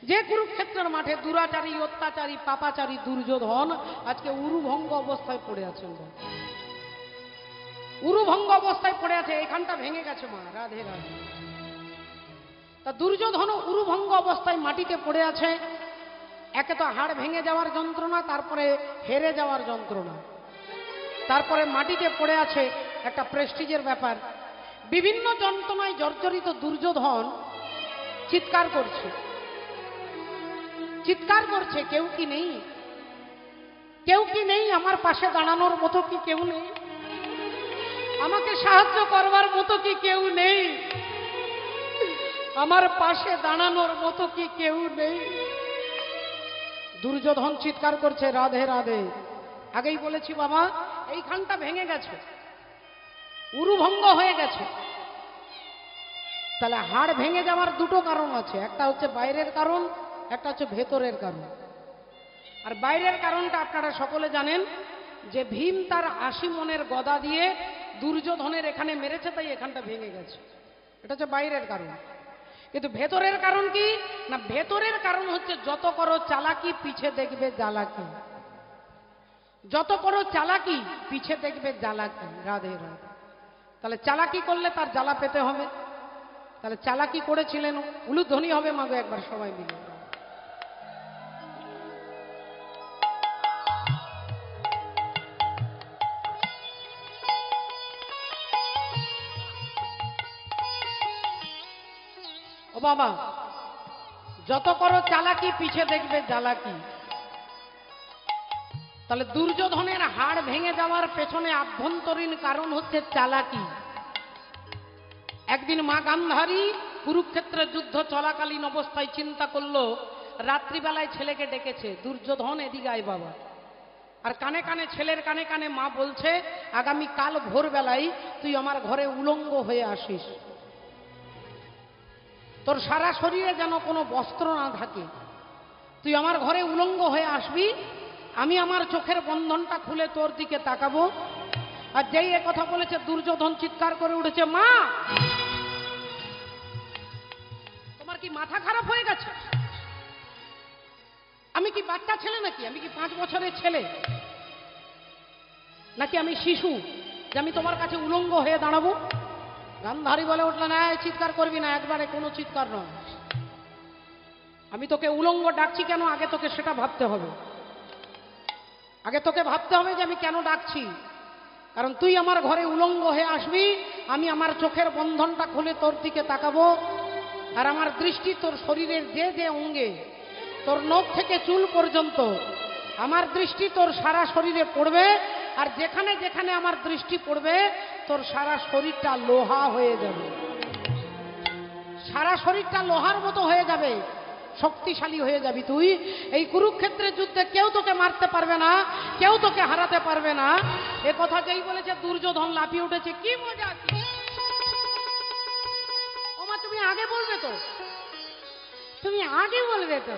যে কুরুক্ষেত্রের মাঠে দুরাচারী, অত্যাচারী, পাপাচারী দুর্যোধন আজকে উরুভঙ্গ অবস্থায় পড়ে আছেন। উরুভঙ্গ অবস্থায় পড়ে আছে, এখানটা ভেঙে গেছে মা। রাধে রাধে। তা দুর্যোধন উরুভঙ্গ অবস্থায় মাটিতে পড়ে আছে। একে তো হাড় ভেঙে যাওয়ার যন্ত্রণা, তারপরে হেরে যাওয়ার যন্ত্রণা, তারপরে মাটিতে পড়ে আছে, একটা প্রেস্টিজের ব্যাপার। বিভিন্ন যন্ত্রণায় জর্জরিত দুর্যোধন চিৎকার করছে, চিৎকার করছে, কেউ কি নেই? কেউ কি নেই? আমার পাশে দাঁড়ানোর মতো কি কেউ নেই? আমাকে সাহায্য করবার মতো কি কেউ নেই? আমার পাশে দাঁড়ানোর মতো কি কেউ নেই? দুর্যোধন চিৎকার করছে, রাধে রাধে। আগেই বলেছি বাবা, এইখানটা ভেঙে গেছে, উরুভঙ্গ হয়ে গেছে। তাহলে হাড় ভেঙে যাওয়ার দুটো কারণ আছে, একটা হচ্ছে বাইরের কারণ, একটা হচ্ছে ভেতরের কারণ। আর বাইরের কারণটা আপনারা সকলে জানেন যে ভীম তার ৮০ মনের গদা দিয়ে দুর্যোধনের এখানে মেরেছে, তাই এখানটা ভেঙে গেছে। এটা হচ্ছে বাইরের কারণ। কিন্তু ভেতরের কারণ কি না? ভেতরের কারণ হচ্ছে যত করো চালাকি পিছে দেখবে জ্বালাকি, যত করো চালাকি পিছে দেখবে জ্বালাকি। রাধে রাধে। তাহলে চালাকি করলে তার জ্বালা পেতে হবে। তাহলে চালাকি করেছিলেন, উলুধ্বনি হবে মাগো একবার সবাই মিলে। ও বাবা, যত করো চালাকি পিছে দেখবে জ্বালাকি। তাহলে দুর্যোধনের হাড় ভেঙে যাওয়ার পেছনে আভ্যন্তরীণ কারণ হচ্ছে চালাকি। একদিন মা গান্ধারী কুরুক্ষেত্রের যুদ্ধ চলাকালীন অবস্থায় চিন্তা করলো, রাত্রিবেলায় ছেলেকে ডেকেছে, দুর্যোধন এদিকে আয় বাবা। আর কানে কানে, ছেলের কানে কানে মা বলছে, আগামী কাল ভোরবেলায় তুই আমার ঘরে উলঙ্গ হয়ে আসিস, তোর সারা শরীরে যেন কোনো বস্ত্র না থাকে, তুই আমার ঘরে উলঙ্গ হয়ে আসবি, আমি আমার চোখের বন্ধনটা খুলে তোর দিকে তাকাবো। আর যেই এ কথা বলেছে, দুর্যোধন চিৎকার করে উঠেছে, মা তোমার কি মাথা খারাপ হয়ে গেছে? আমি কি বাচ্চা ছেলে নাকি? আমি কি 5 বছরের ছেলে নাকি? আমি শিশু যে আমি তোমার কাছে উলঙ্গ হয়ে দাঁড়াবো? গান্ধারী বলে উঠলেন, না চিৎকার করবি না, একবারে কোনো চিৎকার নয়। আমি তোকে উলঙ্গ ডাকছি কেন, আগে তোকে সেটা ভাবতে হবে। আগে তোকে ভাবতে হবে যে আমি কেন ডাকছি। কারণ তুই আমার ঘরে উলঙ্গ হয়ে আসবি, আমি আমার চোখের বন্ধনটা খুলে তোর দিকে তাকাবো, আর আমার দৃষ্টি তোর শরীরের যে যে অঙ্গে, তোর নখ থেকে চুল পর্যন্ত আমার দৃষ্টি তোর সারা শরীরে পড়বে। আর যেখানে যেখানে আমার দৃষ্টি পড়বে, তোর সারা শরীরটা লোহা হয়ে যাবে, সারা শরীরটা লোহার মতো হয়ে যাবে, শক্তিশালী হয়ে যাবি তুই। এই কুরুক্ষেত্রের যুদ্ধে কেউ তোকে মারতে পারবে না, কেউ তোকে হারাতে পারবে না। এ কথা যেই বলেছে, দুর্যোধন লাফিয়ে উঠেছে, কি মজা! ওমা তুমি আগে বলবে তো, তুমি আগে বলবে তো।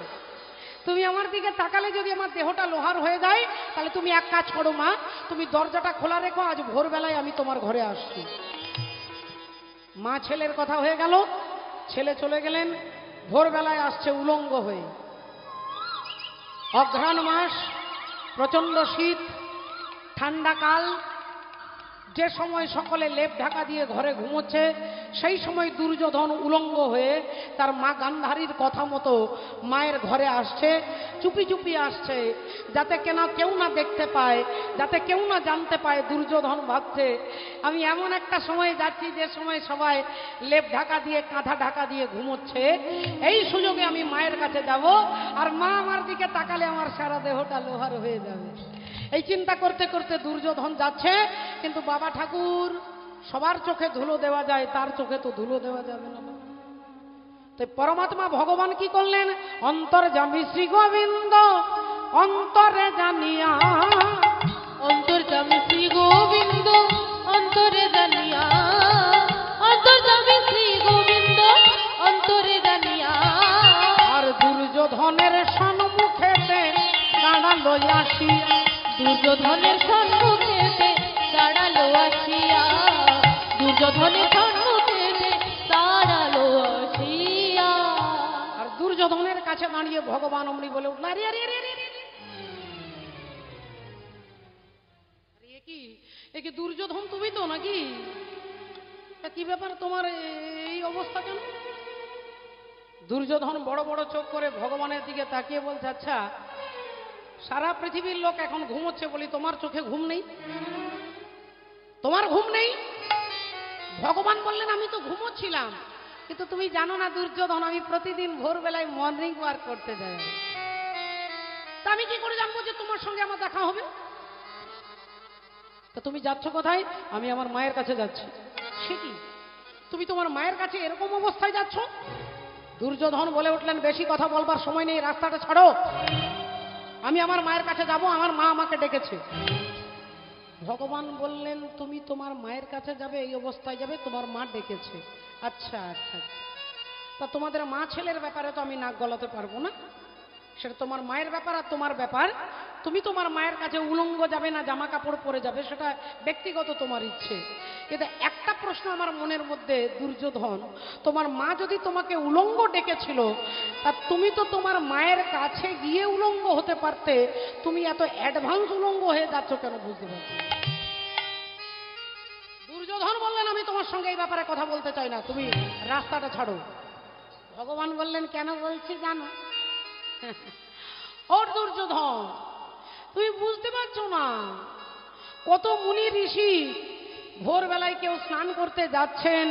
তুমি আমার দিকে তাকালে যদি আমার দেহটা লোহার হয়ে যায়, তাহলে তুমি এক কাজ করো মা, তুমি দরজাটা খোলা রেখো, আজ ভোরবেলায় আমি তোমার ঘরে আসছি। মা ছেলের কথা হয়ে গেল, ছেলে চলে গেলেন। ভোরবেলায় আসছে উলঙ্গ হয়ে। অঘ্রাণ মাস, প্রচন্ড শীত, ঠান্ডা কাল, যে সময় সকলে লেপ ঢাকা দিয়ে ঘরে ঘুমোচ্ছে, সেই সময় দুর্যোধন উলঙ্গ হয়ে তার মা গান্ধারীর কথা মতো মায়ের ঘরে আসছে। চুপি চুপি আসছে, যাতে কেউ না দেখতে পায়, যাতে কেউ না জানতে পায়। দুর্যোধন ভাবছে, আমি এমন একটা সময় যাচ্ছি যে সময় সবাই লেপ ঢাকা দিয়ে, কাঁথা ঢাকা দিয়ে ঘুমোচ্ছে, এই সুযোগে আমি মায়ের কাছে যাব, আর মা আমার দিকে তাকালে আমার সারা দেহটা লোহার হয়ে যাবে। এই চিন্তা করতে করতে দুর্যোধন যাচ্ছে। কিন্তু বাবা ঠাকুর, সবার চোখে ধুলো দেওয়া যায়, তার চোখে তো ধুলো দেওয়া যাবে না। তো পরমাত্মা ভগবান কি করলেন? অন্তর্যামী শ্রী গোবিন্দ অন্তরে জানিয়া, অন্তর্যামী শ্রী গোবিন্দ অন্তরে জানিয়া, অন্তর্যামী শ্রী গোবিন্দ অন্তরে জানিয়া, আর দুর্যোধনের সম্মুখেতে দাঁড়ালো আসিয়া, দুর্যোধনের সম্মুখেতে দাঁড়ালো আসিয়া, দুর্যোধনের সম্মুখেতে দাঁড়ালো আসিয়া। আর দুর্যোধন দুর্যোধনের কাছে দাঁড়িয়ে ভগবান অমনি বলে উঠল, আরে আরে আরে আরে আরে, এ কি দুর্যোধন তুমি তো নাকি? কি ব্যাপার তোমার এই অবস্থা কেন? দুর্যোধন বড় বড় চোখ করে ভগবানের দিকে তাকিয়ে বলছে, আচ্ছা সারা পৃথিবীর লোক এখন ঘুমোচ্ছে বলি তোমার চোখে ঘুম নেই? তোমার ঘুম নেই? ভগবান বললেন, আমি তো ঘুমোচ্ছিলাম, কিন্তু তুমি জানো না দুর্যোধন, আমি প্রতিদিন ভোরবেলায় মর্নিং ওয়াক করতে যাই। তা আমি কি করে জানবো যে তোমার সঙ্গে আমার দেখা হবে? তা তুমি যাচ্ছ কোথায়? আমি আমার মায়ের কাছে যাচ্ছি। সে কি, তুমি তোমার মায়ের কাছে এরকম অবস্থায় যাচ্ছ? দুর্যোধন বলে উঠলেন, বেশি কথা বলবার সময় নেই, রাস্তাটা ছাড়ো। আমি আমার মায়ের কাছে যাব, আমার মা আমাকে ডেকেছে। ভগবান বললেন, তুমি তোমার মায়ের কাছে যাবে, এই অবস্থায় যাবে, তোমার মা ডেকেছে। আচ্ছা আচ্ছা, তা তোমাদের মা ছেলের ব্যাপারে তো আমি নাক গলাতে পারবো না, সেটা তোমার মায়ের ব্যাপার আর তোমার ব্যাপার। তুমি তোমার মায়ের কাছে উলঙ্গ যাবে না জামা কাপড় পরে যাবে, সেটা ব্যক্তিগত তোমার ইচ্ছে। কিন্তু একটা প্রশ্ন আমার মনের মধ্যে, দুর্যোধন, তোমার মা যদি তোমাকে উলঙ্গ ডেকেছিল, তা তুমি তো তোমার মায়ের কাছে গিয়ে উলঙ্গ হতে পারতে, তুমি এত অ্যাডভান্স উলঙ্গ হয়ে যাচ্ছ কেন বুঝতে পারছি। দুর্যোধন বললেন, আমি তোমার সঙ্গে এই ব্যাপারে কথা বলতে চাই না, তুমি রাস্তাটা ছাড়ো। ভগবান বললেন, কেন বলছি জানো? ও দুর্যোধন, তুমি বুঝতে পারছো না, কত মুনি ঋষি ভোরবেলায় কেউ স্নান করতে যাচ্ছেন,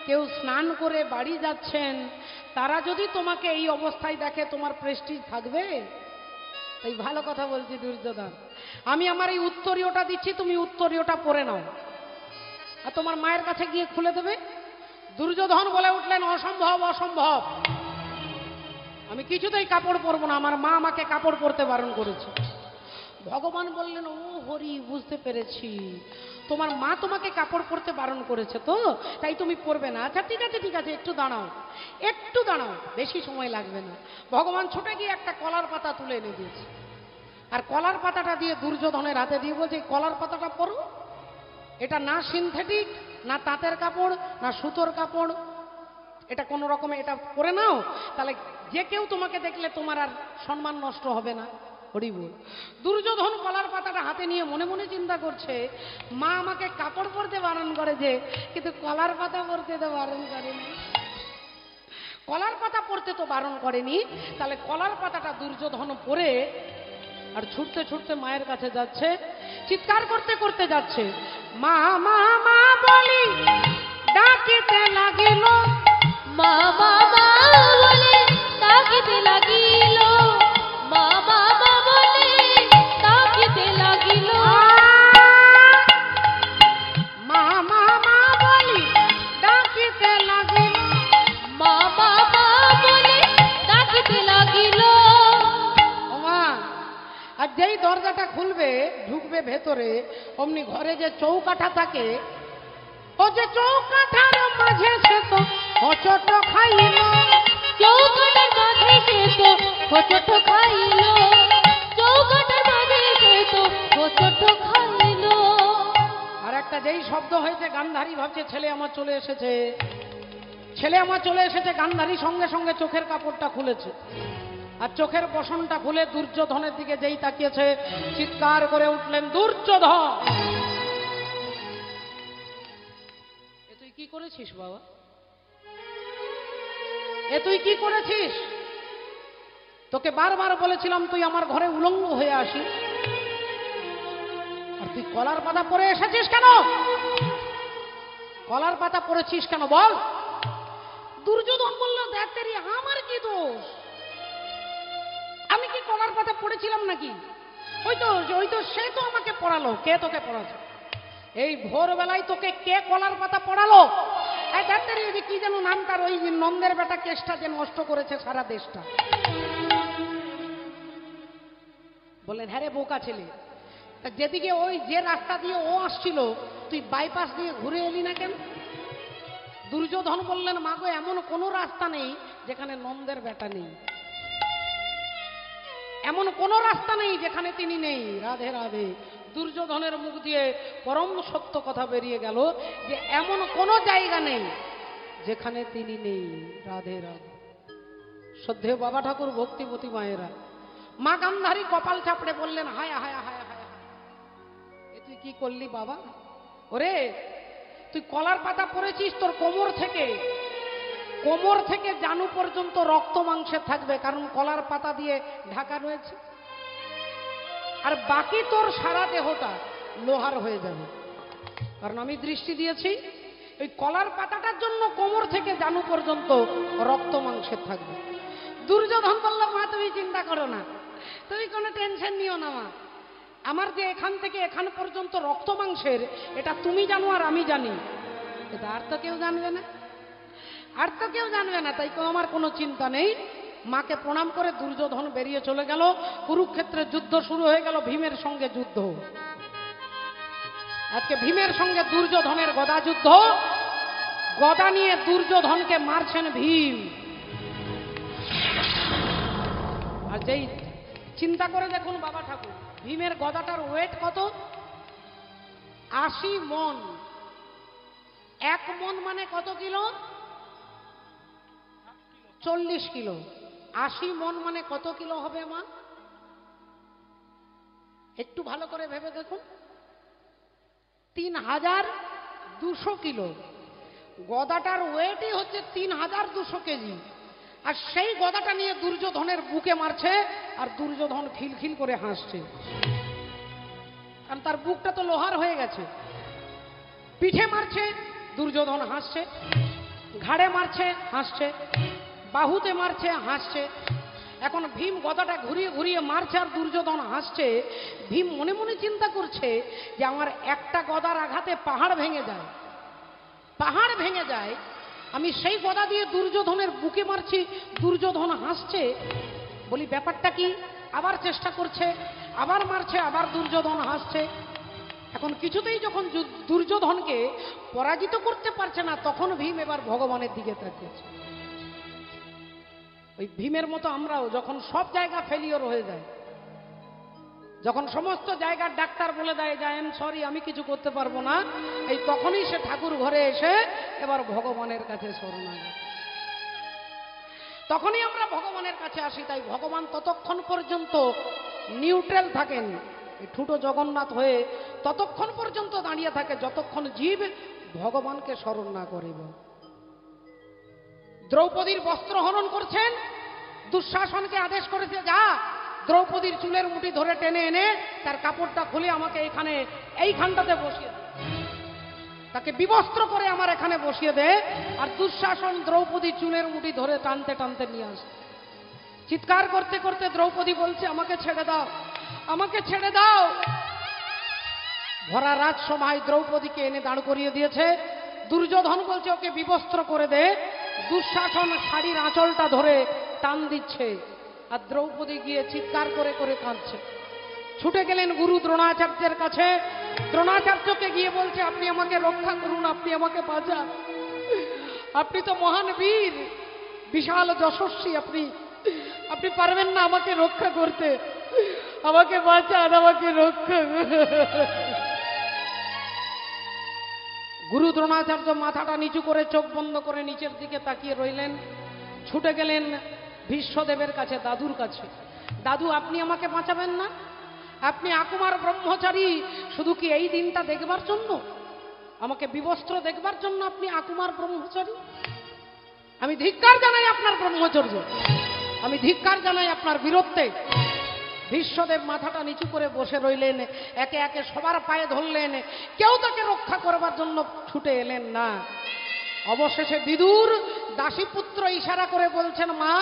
কেউ স্নান করে বাড়ি যাচ্ছেন, তারা যদি তোমাকে এই অবস্থায় দেখে তোমার প্রেস্টিজ থাকবে? তাই ভালো কথা বলছি দুর্যোধন, আমি আমার এই উত্তরীয়টা দিচ্ছি, তুমি উত্তরীয়টা পরে নাও, আর তোমার মায়ের কাছে গিয়ে খুলে দেবে। দুর্যোধন বলে উঠলেন, অসম্ভব অসম্ভব, আমি কিছুতেই কাপড় পরবো না, আমার মা আমাকে কাপড় পরতে বারণ করেছে। ভগবান বললেন, ও হরি, বুঝতে পেরেছি, তোমার মা তোমাকে কাপড় পরতে বারণ করেছে তো, তাই তুমি পরবে না। আচ্ছা ঠিক আছে ঠিক আছে, একটু দাঁড়াও, একটু দাঁড়াও, বেশি সময় লাগবে না। ভগবান ছুটে গিয়ে একটা কলার পাতা তুলে এনে দিয়েছে, আর কলার পাতাটা দিয়ে দুর্যোধনের হাতে দিয়ে বলছে, কলার পাতাটা পরো, এটা না সিনথেটিক, না তাঁতের কাপড়, না সুতোর কাপড়, এটা কোনো রকমে এটা পরে নাও, তাহলে যে কেউ তোমাকে দেখলে তোমার আর সম্মান নষ্ট হবে না। হরি বল। দুর্যোধন কলার পাতাটা হাতে নিয়ে মনে মনে চিন্তা করছে, মা আমাকে কাপড় পরতে বারণ করে যে, কিন্তু কলার পাতা পরতে তো বারণ করেনি। কলার পাতা পরতে তো বারণ করেনি, তাহলে কলার পাতাটা দুর্যোধন পরে আর ছুটতে ছুটতে মায়ের কাছে যাচ্ছে, চিৎকার করতে করতে যাচ্ছে, মা মা মা বলি ডাকিতে লাগিল, মা মা মা বলে ডাকিতে লাগিল, মা মা মা বলে ডাকিতে লাগিল, মা মা মা বলি ডাকিতে লাগিল, মা মা মা বলে ডাকিতে লাগিল। ও মা, আর যেই দরজাটা খুলবে, ঢুকবে ভেতরে, অমনি ঘরে যে চৌকাঠা থাকে, ও যে চৌকাঠার মাঝে সে তো হোঁচট খাইল, চৌকাটার মাঝে সে তো হোঁচট খাইল, চৌকাটার মাঝে সে তো হোঁচট খাইল। আর একটা যেই শব্দ হয়েছে, গান্ধারী ভাবছে ছেলে আমার চলে এসেছে, ছেলে আমার চলে এসেছে। গান্ধারী সঙ্গে সঙ্গে চোখের কাপড়টা খুলেছে, আর চোখের বসনটা খুলে দুর্যোধনের দিকে যেই তাকিয়েছে, চিৎকার করে উঠলেন, দুর্যোধন, এ তুই কি করেছিস বাবা? এ তুই কি করেছিস? তোকে বারবার বলেছিলাম তুই আমার ঘরে উলঙ্গ হয়ে আসিস, আর তুই কলার পাতা পরে এসেছিস কেন? কলার পাতা পরেছিস কেন বল? দুর্যোধন বলল, দেখ তেরি, আমার কি দোষ? আমি কি কলার পাতা পড়েছিলাম নাকি? ওই তো সে তো আমাকে পড়ালো। কে তোকে পড়াছে? এই ভোরবেলায় তোকে কে কলার পাতা পড়ালো? কি যেন নাম তার, ওই নন্দের বেটা কেসটা যে নষ্ট করেছে সারা দেশটা। বললেন, হ্যাঁ রে বোকা ছেলে, যেদিকে ওই যে রাস্তা দিয়ে ও আসছিল, তুই বাইপাস দিয়ে ঘুরে এলি না কেন? দুর্যোধন বললেন, মা গো, এমন কোনো রাস্তা নেই যেখানে নন্দের বেটা নেই, এমন কোনো রাস্তা নেই যেখানে তিনি নেই। রাধে রাধে। দুর্যোধনের মুখ দিয়ে পরম সত্য কথা বেরিয়ে গেল যে এমন কোনো জায়গা নেই যেখানে তিনি নেই। রাধে রাধে। শ্রদ্ধেয় বাবা ঠাকুর, ভক্তিপতি মায়েরা, মা গান্ধারী কপাল চাপড়ে বললেন, হায় হায় হায় হায়, এ তুই কি করলি বাবা? ওরে, তুই কলার পাতা পরেছিস, তোর কোমর থেকে জানু পর্যন্ত রক্ত মাংসে থাকবে, কারণ কলার পাতা দিয়ে ঢাকা রয়েছে, আর বাকি তোর সারা দেহটা লোহার হয়ে যাবে। কারণ আমি দৃষ্টি দিয়েছি, ওই কলার পাতাটার জন্য কোমর থেকে জানু পর্যন্ত রক্ত মাংসে থাকবে। দুর্যোধন বলল, মা তুমি চিন্তা করো না, তুমি কোনো টেনশন নিও না মা, আমার যে এখান থেকে এখান পর্যন্ত রক্ত মাংসের, এটা তুমি জানো আর আমি জানি, এটা আর তো কেউ জানবে না, আর তো কেউ জানবে না, তাই আমার কোনো চিন্তা নেই। মাকে প্রণাম করে দুর্যোধন বেরিয়ে চলে গেল। কুরুক্ষেত্রে যুদ্ধ শুরু হয়ে গেল, ভীমের সঙ্গে যুদ্ধ। আজকে ভীমের সঙ্গে দুর্যোধনের গদা যুদ্ধ। গদা নিয়ে দুর্যোধনকে মারছেন ভীম। আর যেই চিন্তা করে দেখুন বাবা ঠাকুর, ভীমের গদাটার ওয়েট কত? 80 মন। 1 মন মানে কত কিলো? 40 কিলো। 80 মন মানে কত কিলো হবে মা? একটু ভালো করে ভেবে দেখুন, 3200 কিলো। গদাটার ওয়েটই হচ্ছে 3200 কেজি। আর সেই গদাটা নিয়ে দুর্যোধনের বুকে মারছে, আর দুর্যোধন খিলখিল করে হাসছে, কারণ তার বুকটা তো লোহার হয়ে গেছে। পিঠে মারছে, দুর্যোধন হাসছে, ঘাড়ে মারছে, হাসছে, বাহুতে মারছে, হাসছে। এখন ভীম গদাটা ঘুরিয়ে ঘুরিয়ে মারছে আর দুর্যোধন হাসছে। ভীম মনে মনে চিন্তা করছে যে আমার একটা গদার আঘাতে পাহাড় ভেঙে যায়, পাহাড় ভেঙে যায়, আমি সেই গদা দিয়ে দুর্যোধনের বুকে মারছি, দুর্যোধন হাসছে। বলি ব্যাপারটা কি? আবার চেষ্টা করছে, আবার মারছে, আবার দুর্যোধন হাসছে। এখন কিছুতেই যখন দুর্যোধনকে পরাজিত করতে পারছে না, তখন ভীম এবার ভগবানের দিকে তাকিয়েছে। ওই ভীমের মতো আমরাও যখন সব জায়গা ফেলিওর হয়ে যায়, যখন সমস্ত জায়গার ডাক্তার বলে দেয় যে আই এম সরি, আমি কিছু করতে পারবো না, এই তখনই সে ঠাকুর ঘরে এসে এবার ভগবানের কাছে শরণাগত, তখনই আমরা ভগবানের কাছে আসি। তাই ভগবান ততক্ষণ পর্যন্ত নিউট্রাল থাকেন, ঠুটো জগন্নাথ হয়ে ততক্ষণ পর্যন্ত দাঁড়িয়ে থাকে যতক্ষণ জীব ভগবানকে স্মরণ না করিব। দ্রৌপদীর বস্ত্র হরণ করছেন, দুঃশাসনকে আদেশ করেছে, যা দ্রৌপদীর চুলের মুঠি ধরে টেনে এনে তার কাপড়টা খুলে আমাকে এখানে এইখানটাতে বসিয়ে দে, তাকে বিবস্ত্র করে আমার এখানে বসিয়ে দে। আর দুঃশাসন দ্রৌপদী চুলের মুঠি ধরে টানতে টানতে নিয়ে আসে। চিৎকার করতে করতে দ্রৌপদী বলছে, আমাকে ছেড়ে দাও, আমাকে ছেড়ে দাও। ভরা রাজসভায় দ্রৌপদীকে এনে দাঁড় করিয়ে দিয়েছে। দুর্যোধন বলছে, ওকে বিবস্ত্র করে দে। দুঃশাসন শাড়ির আঁচলটা ধরে টান দিচ্ছে, আর দ্রৌপদী গিয়ে চিৎকার করে করে কাঁদছে। ছুটে গেলেন গুরু দ্রোণাচার্যের কাছে। দ্রোণাচার্যকে গিয়ে বলছে, আপনি আমাকে রক্ষা করুন, আপনি আমাকে বাঁচান, আপনি তো মহান বীর, বিশাল যশস্বী, আপনি পারবেন না আমাকে রক্ষা করতে, আমাকে বাঁচান, আমাকে রক্ষা। গুরু দ্রোণাচার্য মাথাটা নিচু করে চোখ বন্ধ করে নিচের দিকে তাকিয়ে রইলেন। ছুটে গেলেন ভীষ্মদেবের কাছে, দাদুর কাছে। দাদু, আপনি আমাকে বাঁচাবেন না? আপনি আকুমার ব্রহ্মচারী, শুধু কি এই দিনটা দেখবার জন্য, আমাকে বিবস্ত্র দেখবার জন্য আপনি আকুমার ব্রহ্মচারী? আমি ধিক্কার জানাই আপনার ব্রহ্মচর্য, আমি ধিক্কার জানাই আপনার বীরত্বে। ভীষ্মদেব মাথাটা নিচু করে বসে রইলেন, একে একে সবার পায়ে ধরলেন, কেউ তাকে রক্ষা করবার জন্য ছুটে এলেন না। অবশেষে বিদুর দাসীপুত্র ইশারা করে বলছেন, মা,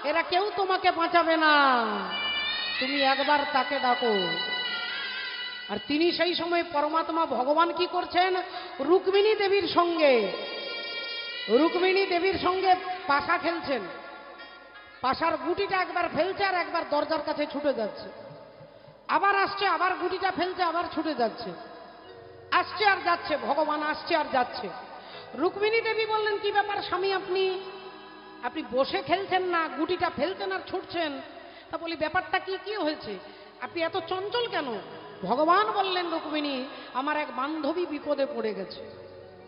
এরা কেউ তোমাকে বাঁচাবে না, তুমি একবার তাকে ডাকো। আর তিনি সেই সময় পরমাত্মা ভগবান কি করছেন, রুক্মিণী দেবীর সঙ্গে পাশা খেলছেন। পাশার গুটিটা একবার ফেলছে আর একবার দরজার কাছে ছুটে যাচ্ছে, আবার আসছে, আবার গুটিটা ফেলছে, আবার ছুটে যাচ্ছে, আসছে আর যাচ্ছে, ভগবান আসছে আর যাচ্ছে। রুক্মিণী দেবী বললেন, কি ব্যাপার স্বামী, আপনি বসে খেলছেন না, গুটিটা ফেলছেন আর ছুটছেন? তা বলি, ব্যাপারটা কি কি হয়েছে, আপনি এত চঞ্চল কেন? ভগবান বললেন, রুক্মিণী, আমার এক বান্ধবী বিপদে পড়ে গেছে,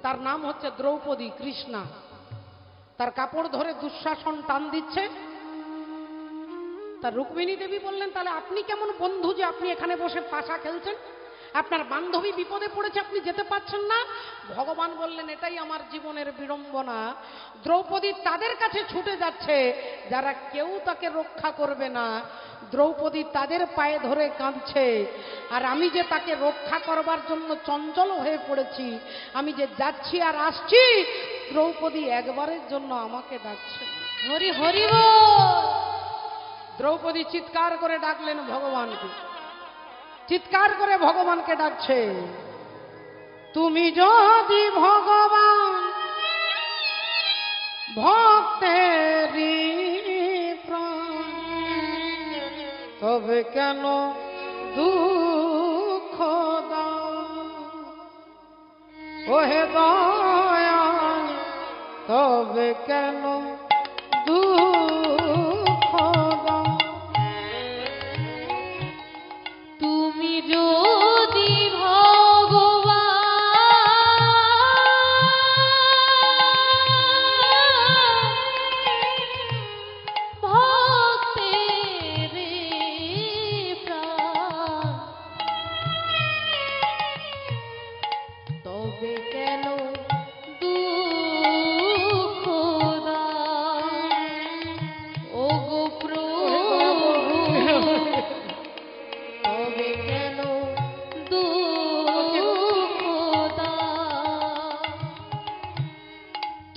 তার নাম হচ্ছে দ্রৌপদী, কৃষ্ণা। তার কাপড় ধরে দুঃশাসন টান দিচ্ছে, তা রুক্মিণী দেবী বললেন, তাহলে আপনি কেমন বন্ধু যে আপনি এখানে বসে পাশা খেলছেন? আপনার বান্ধবী বিপদে পড়েছে, আপনি যেতে পারছেন না? ভগবান বললেন, এটাই আমার জীবনের বিড়ম্বনা। দ্রৌপদী তাদের কাছে ছুটে যাচ্ছে যারা কেউ তাকে রক্ষা করবে না। দ্রৌপদী তাদের পায়ে ধরে কাঁদছে, আর আমি যে তাকে রক্ষা করবার জন্য চঞ্চল হয়ে পড়েছি, আমি যে যাচ্ছি আর আসছি, দ্রৌপদী একবারের জন্য আমাকে ডাকছে। হরি হরি বল। দ্রৌপদী চিৎকার করে ডাকলেন ভগবানকে, চিৎকার করে ভগবানকে ডাকছে, তুমি যদি ভগবান ভক্তেরই প্রাণ, তবে কেন দুঃখ দাও? ওহে দয়াল, তবে কেন দুঃখ দাও? তুমি যদি ভক্তের প্রাণ, তবে কেন দুঃখ দাও? ওগো প্রভু, তবে কেন দুঃখ দাও?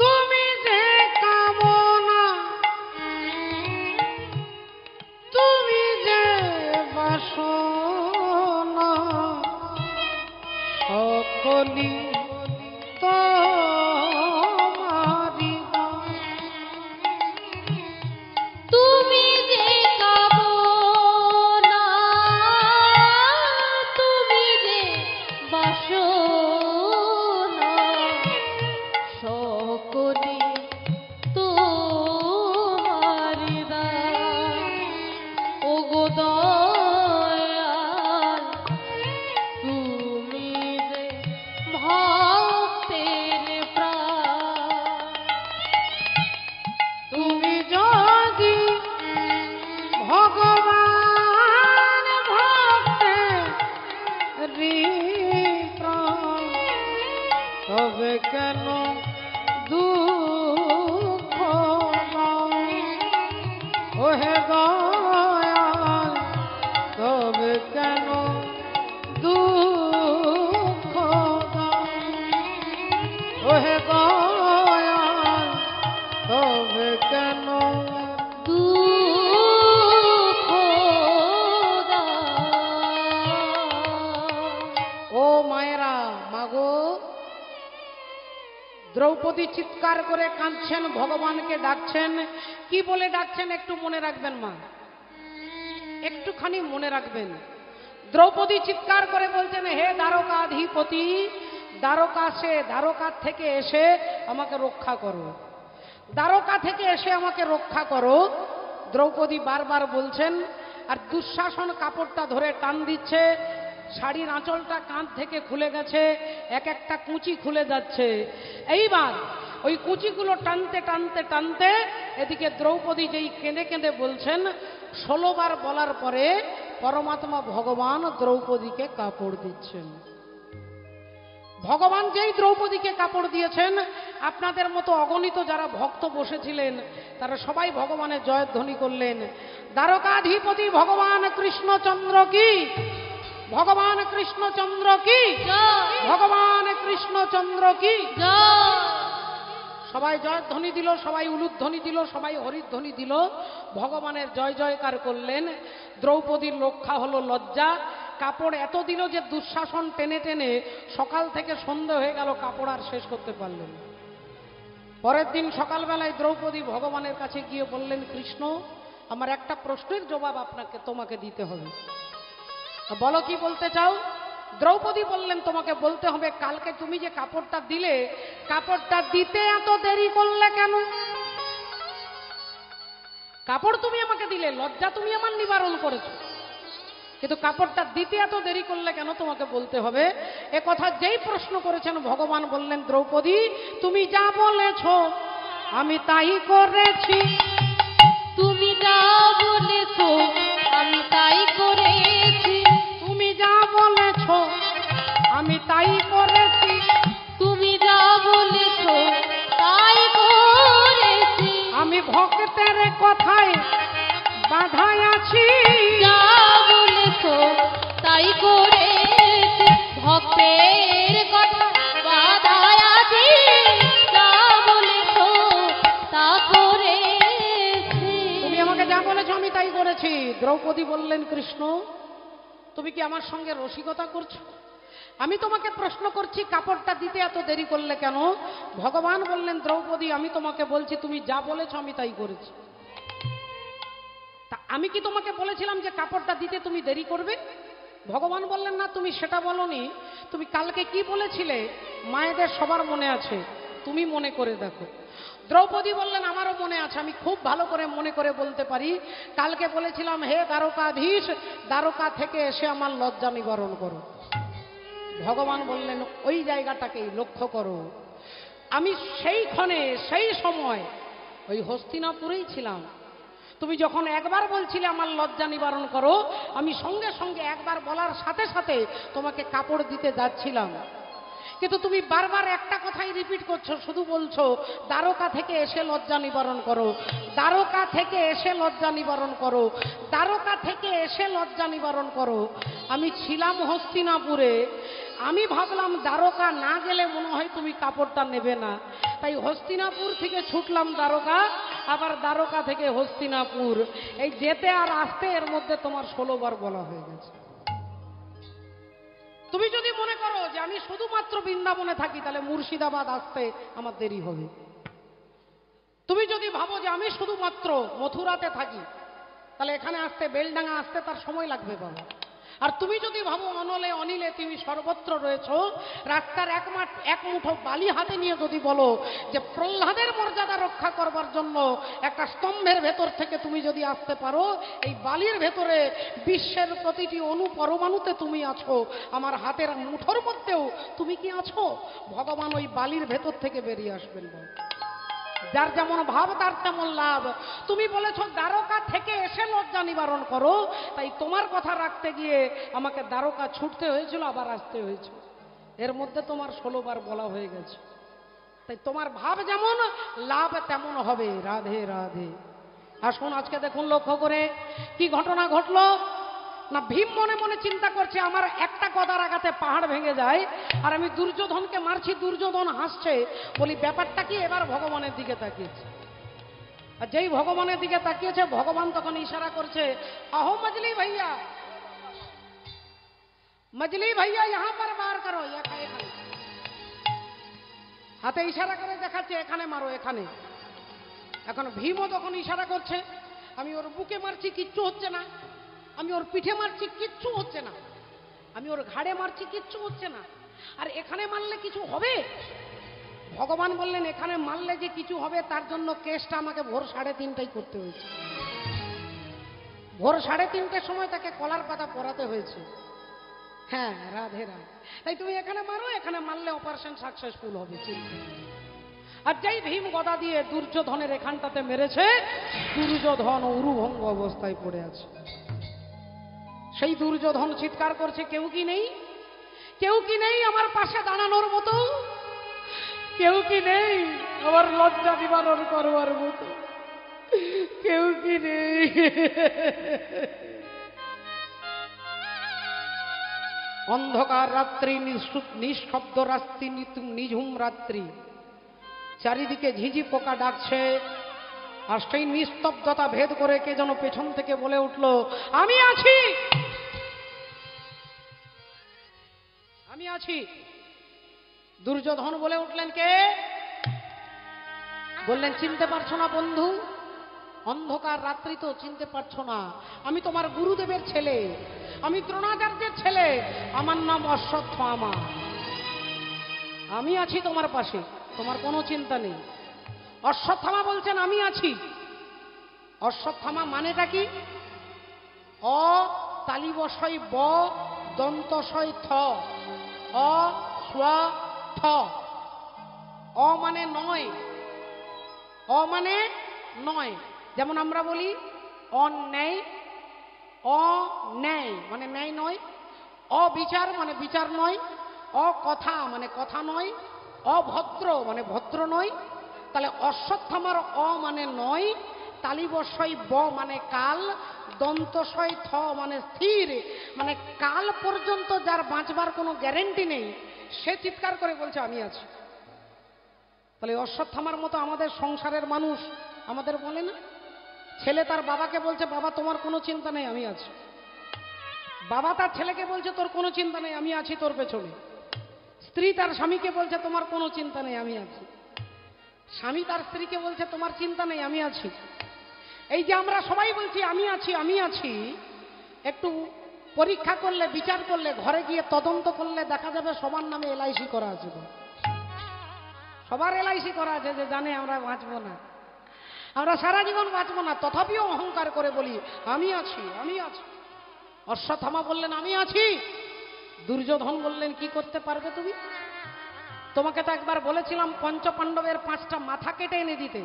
তুমি যে কামনা, তুমি যে বাসনা, সকলি তোমারি দান। তুমি যে কামনা, তুমি যে বাসনা, সকলি তোমারি দান। ওগো দয়াল, তুমি যে ভক্তের প্রাণ, তুমি যদি ভগবান ভক্তেরই প্রাণ, তবে কেন দুঃখ দাও? ওহে দয়াল, তবে কেন দুঃখ দাও? ওহে দয়াল, তবে কেন? দুঃখ দাও। ও মায়েরা, মাগো, দ্রৌপদী চিৎকার করে কাঁদছেন, ভগবানকে ডাকছেন। কি বলে ডাকছেন একটু মনে রাখবেন মা, একটুখানি মনে রাখবেন। দ্রৌপদী চিৎকার করে বলছেন, হে দ্বারকাধিপতি, দ্বারকা থেকে এসে আমাকে রক্ষা করো, দ্বারকা থেকে এসে আমাকে রক্ষা করো। দ্রৌপদী বারবার বলছেন, আর দুঃশাসন কাপড়টা ধরে টান দিচ্ছে, শাড়ির আঁচলটা কাঁধ থেকে খুলে গেছে, এক একটা কুচি খুলে যাচ্ছে। এইবার ওই কুচিগুলো টানতে টানতে টানতে এদিকে দ্রৌপদী যেই কেঁদে কেঁদে বলছেন, 16 বার বলার পরে পরমাত্মা ভগবান দ্রৌপদীকে কাপড় দিচ্ছেন। ভগবান যেই দ্রৌপদীকে কাপড় দিয়েছেন, আপনাদের মতো অগণিত যারা ভক্ত বসেছিলেন তারা সবাই ভগবানের জয়ধ্বনি করলেন। দ্বারকাধিপতি ভগবান কৃষ্ণচন্দ্র কি, ভগবান কৃষ্ণচন্দ্র কি, ভগবান কৃষ্ণচন্দ্র কি। সবাই জয়ধ্বনি দিল, সবাই উলুধ্বনি দিল, সবাই হরিধ্বনি দিল, ভগবানের জয় জয়কার করলেন। দ্রৌপদীর রক্ষা হলো লজ্জা। কাপড় এত দিল যে দুঃশাসন টেনে টেনে সকাল থেকে সন্ধ্যে হয়ে গেল, কাপড় আর শেষ করতে পারলেন। পরের দিন সকালবেলায় দ্রৌপদী ভগবানের কাছে গিয়ে বললেন, কৃষ্ণ, আমার একটা প্রশ্নের জবাব তোমাকে দিতে হবে। বলো কি বলতে চাও? দ্রৌপদী বললেন, তোমাকে বলতে হবে, কালকে তুমি যে কাপড়টা দিলে, কাপড়টা দিতে এত দেরি করলে কেন? কাপড় তুমি আমাকে দিলে, লজ্জা তুমি আমার নিবারণ করেছো, কিন্তু কাপড়টা দিতে এত দেরি করলে কেন? তোমাকে বলতে হবে। এ কথা যেই প্রশ্ন করেছেন, ভগবান বললেন, দ্রৌপদী, তুমি যা বলেছো আমি তাই করেছি, তুমি যা বলেছো বাধায় আছি। যা বলেছো তাই করেছি, ভক্তের কথা বাধায় আছি। যা বলেছো তা করেছি। তুমি আমাকে যা বলেছো আমি তাই করেছি। দ্রৌপদী বললেন, কৃষ্ণ তুমি কি আমার সঙ্গে রসিকতা করছো? আমি তোমাকে প্রশ্ন করছি কাপড়টা দিতে এত দেরি করলে কেন? ভগবান বললেন, দ্রৌপদী আমি তোমাকে বলছি তুমি যা বলেছো আমি তাই করেছি। তা আমি কি তোমাকে বলেছিলাম যে কাপড়টা দিতে তুমি দেরি করবে? ভগবান বললেন, না তুমি সেটা বলনি। তুমি কালকে কি বলেছিলে মায়েদের সবার মনে আছে, তুমি মনে করে দেখো। দ্রৌপদী বললেন, আমারও মনে আছে, আমি খুব ভালো করে মনে করে বলতে পারি। কালকে বলেছিলাম, হে দ্বারকাধীশ, দ্বারকা থেকে এসে আমার লজ্জা নিবারণ করো। ভগবান বললেন, ওই জায়গাটাকেই লক্ষ্য করো। আমি সেই ক্ষণে সেই সময় ওই হস্তিনাপুরেই ছিলাম। তুমি যখন একবার বলছিলে আমার লজ্জা নিবারণ করো, আমি সঙ্গে সঙ্গে একবার বলার সাথে সাথে তোমাকে কাপড় দিতে যাচ্ছিলাম। কিন্তু তুমি বারবার একটা কথাই রিপিট করছো, শুধু বলছো দ্বারকা থেকে এসে লজ্জা নিবারণ করো, দ্বারকা থেকে এসে লজ্জা নিবারণ করো, দ্বারকা থেকে এসে লজ্জা নিবারণ করো। আমি ছিলাম হস্তিনাপুরে, আমি ভাবলাম দ্বারকা না গেলে মনে হয় তুমি কাপড়টা নেবে না, তাই হস্তিনাপুর থেকে ছুটলাম দ্বারকা, আবার দ্বারকা থেকে হস্তিনাপুর। এই যেতে আর আসতে এর মধ্যে তোমার 16 বার বলা হয়ে গেছে। তুমি যদি মনে করো যে আমি শুধুমাত্র বৃন্দাবনে থাকি, তাহলে মুর্শিদাবাদ আসতে আমার দেরি হবে। তুমি যদি ভাবো যে আমি শুধুমাত্র মথুরাতে থাকি, তাহলে এখানে আসতে, বেলডাঙ্গা আসতে তার সময় লাগবে বাবা। আর তুমি যদি ভাবো অনলে অনিলে তুমি সর্বত্র রয়েছো, রাস্তার এক মুঠো বালি হাতে নিয়ে যদি বলো যে প্রহ্লাদের মর্যাদা রক্ষা করবার জন্য একটা স্তম্ভের ভেতর থেকে তুমি যদি আসতে পারো, এই বালির ভেতরে বিশ্বের প্রতিটি অণু পরমাণুতে তুমি আছো, আমার হাতের মুঠোর মধ্যেও তুমি কি আছো? ভগবান ওই বালির ভেতর থেকে বেরিয়ে আসবেন। যার যেমন ভাব তার তেমন লাভ। তুমি বলেছো দ্বারকা থেকে এসে লজ্জা নিবারণ করো, তাই তোমার কথা রাখতে গিয়ে আমাকে দ্বারকা ছুটতে হয়েছিল, আবার আসতে হয়েছিল। এর মধ্যে তোমার 16 বার বলা হয়ে গেছে। তাই তোমার ভাব যেমন, লাভ তেমন হবে। রাধে রাধে। আসুন আজকে দেখুন লক্ষ্য করে কি ঘটনা ঘটলো না। ভীম মনে মনে চিন্তা করছে আমার একটা গদার আঘাতে পাহাড় ভেঙে যায়, আর আমি দুর্যোধনকে মারছি, দুর্যোধন হাসছে। বলি ব্যাপারটা কি? এবার ভগবানের দিকে তাকিয়েছে, আর যেই ভগবানের দিকে তাকিয়েছে ভগবান তখন ইশারা করছে, আহো মজলি ভাইয়া, মজলি ভাইয়া ইহা পর বার করো। এখানে হাতে ইশারা করে দেখাচ্ছে, এখানে মারো, এখানে। এখন ভীমও তখন ইশারা করছে, আমি ওর বুকে মারছি, কিচ্ছু হচ্ছে না। আমি ওর পিঠে মারছি, কিচ্ছু হচ্ছে না। আমি ওর ঘাড়ে মারছি, কিচ্ছু হচ্ছে না। আর এখানে মারলে কিছু হবে? ভগবান বললেন, এখানে মারলে যে কিছু হবে তার জন্য কেসটা আমাকে ভোর 3:30টায় করতে হয়েছে। ভোর 3:30টার সময় তাকে কলার পাতা পরাতে হয়েছে। হ্যাঁ, রাধে রাধে। তাই তুমি এখানে মারো, এখানে মারলে অপারেশন সাকসেসফুল হবে। আর যেই ভীম গদা দিয়ে দুর্যোধনের এখানটাতে মেরেছে, দুর্যোধন উরুভঙ্গ অবস্থায় পড়ে আছে। সেই দুর্যোধন চিৎকার করছে, কেউ কি নেই? কেউ কি নেই আমার পাশে দাঁড়ানোর মতো? কেউ কি নেই আমার লজ্জা নিবারণ করবার মতো? কেউ কি নেই? অন্ধকার রাত্রি, নিঃশব্দ রাত্রি, নিঝুম রাত্রি, চারিদিকে ঝিঝি পোকা ডাকছে। আর সেই নিস্তব্ধতা ভেদ করে কে যেন পেছন থেকে বলে উঠল, আমি আছি, আমি আছি। দুর্যোধন বলে উঠলেন, কে? বললেন, চিনতে পারছো না বন্ধু? অন্ধকার রাত্রি তো, চিনতে পারছো না? আমি তোমার গুরুদেবের ছেলে, আমি দ্রোণাচার্যের ছেলে, আমার নাম অশ্বত্থামা। আমি আছি তোমার পাশে, তোমার কোনো চিন্তা নেই। অশ্বত্থামা বলছেন, আমি আছি। অশ্বত্থামা মানেটা কি? অ তালিবশয় ব দন্তশয় থ, অ স্বা থ। অ মানে নয়, অ মানে নয়। যেমন আমরা বলি অন্যায়, অন্যায় মানে ন্যায় নয়। অবিচার মানে বিচার নয়। অকথা মানে কথা নয়। অভদ্র মানে ভদ্র নয়। তাহলে অশ্বত্থামার অ মানে নয়, তালিবস্যই ব মানে কাল, দন্তস্বয় থ মানে স্থির, মানে কাল পর্যন্ত যার বাঁচবার কোনো গ্যারেন্টি নেই, সে চিৎকার করে বলছে আমি আছি। তাহলে অশ্বত্থামার মতো আমাদের সংসারের মানুষ আমাদের বলে না, ছেলে তার বাবাকে বলছে বাবা তোমার কোনো চিন্তা নেই আমি আছি, বাবা তার ছেলেকে বলছে তোর কোনো চিন্তা নেই আমি আছি তোর পেছনে, স্ত্রী তার স্বামীকে বলছে তোমার কোনো চিন্তা নেই আমি আছি, স্বামী তার স্ত্রীকে বলছে তোমার চিন্তা নেই আমি আছি। এই যে আমরা সবাই বলছি আমি আছি আমি আছি, একটু পরীক্ষা করলে বিচার করলে ঘরে গিয়ে তদন্ত করলে দেখা যাবে সবার নামে এলআইসি করা আছে, সবার এলআইসি করা আছে, যে জানে আমরা বাঁচবো না, আমরা সারা জীবন বাঁচবো না, তথাপিও অহংকার করে বলি আমি আছি আমি আছি। অশ্বত্থামা বললেন আমি আছি, দুর্যোধন বললেন কি করতে পারবে তুমি? তোমাকে তো একবার বলেছিলাম পঞ্চপাণ্ডবের 5টা মাথা কেটে এনে দিতে,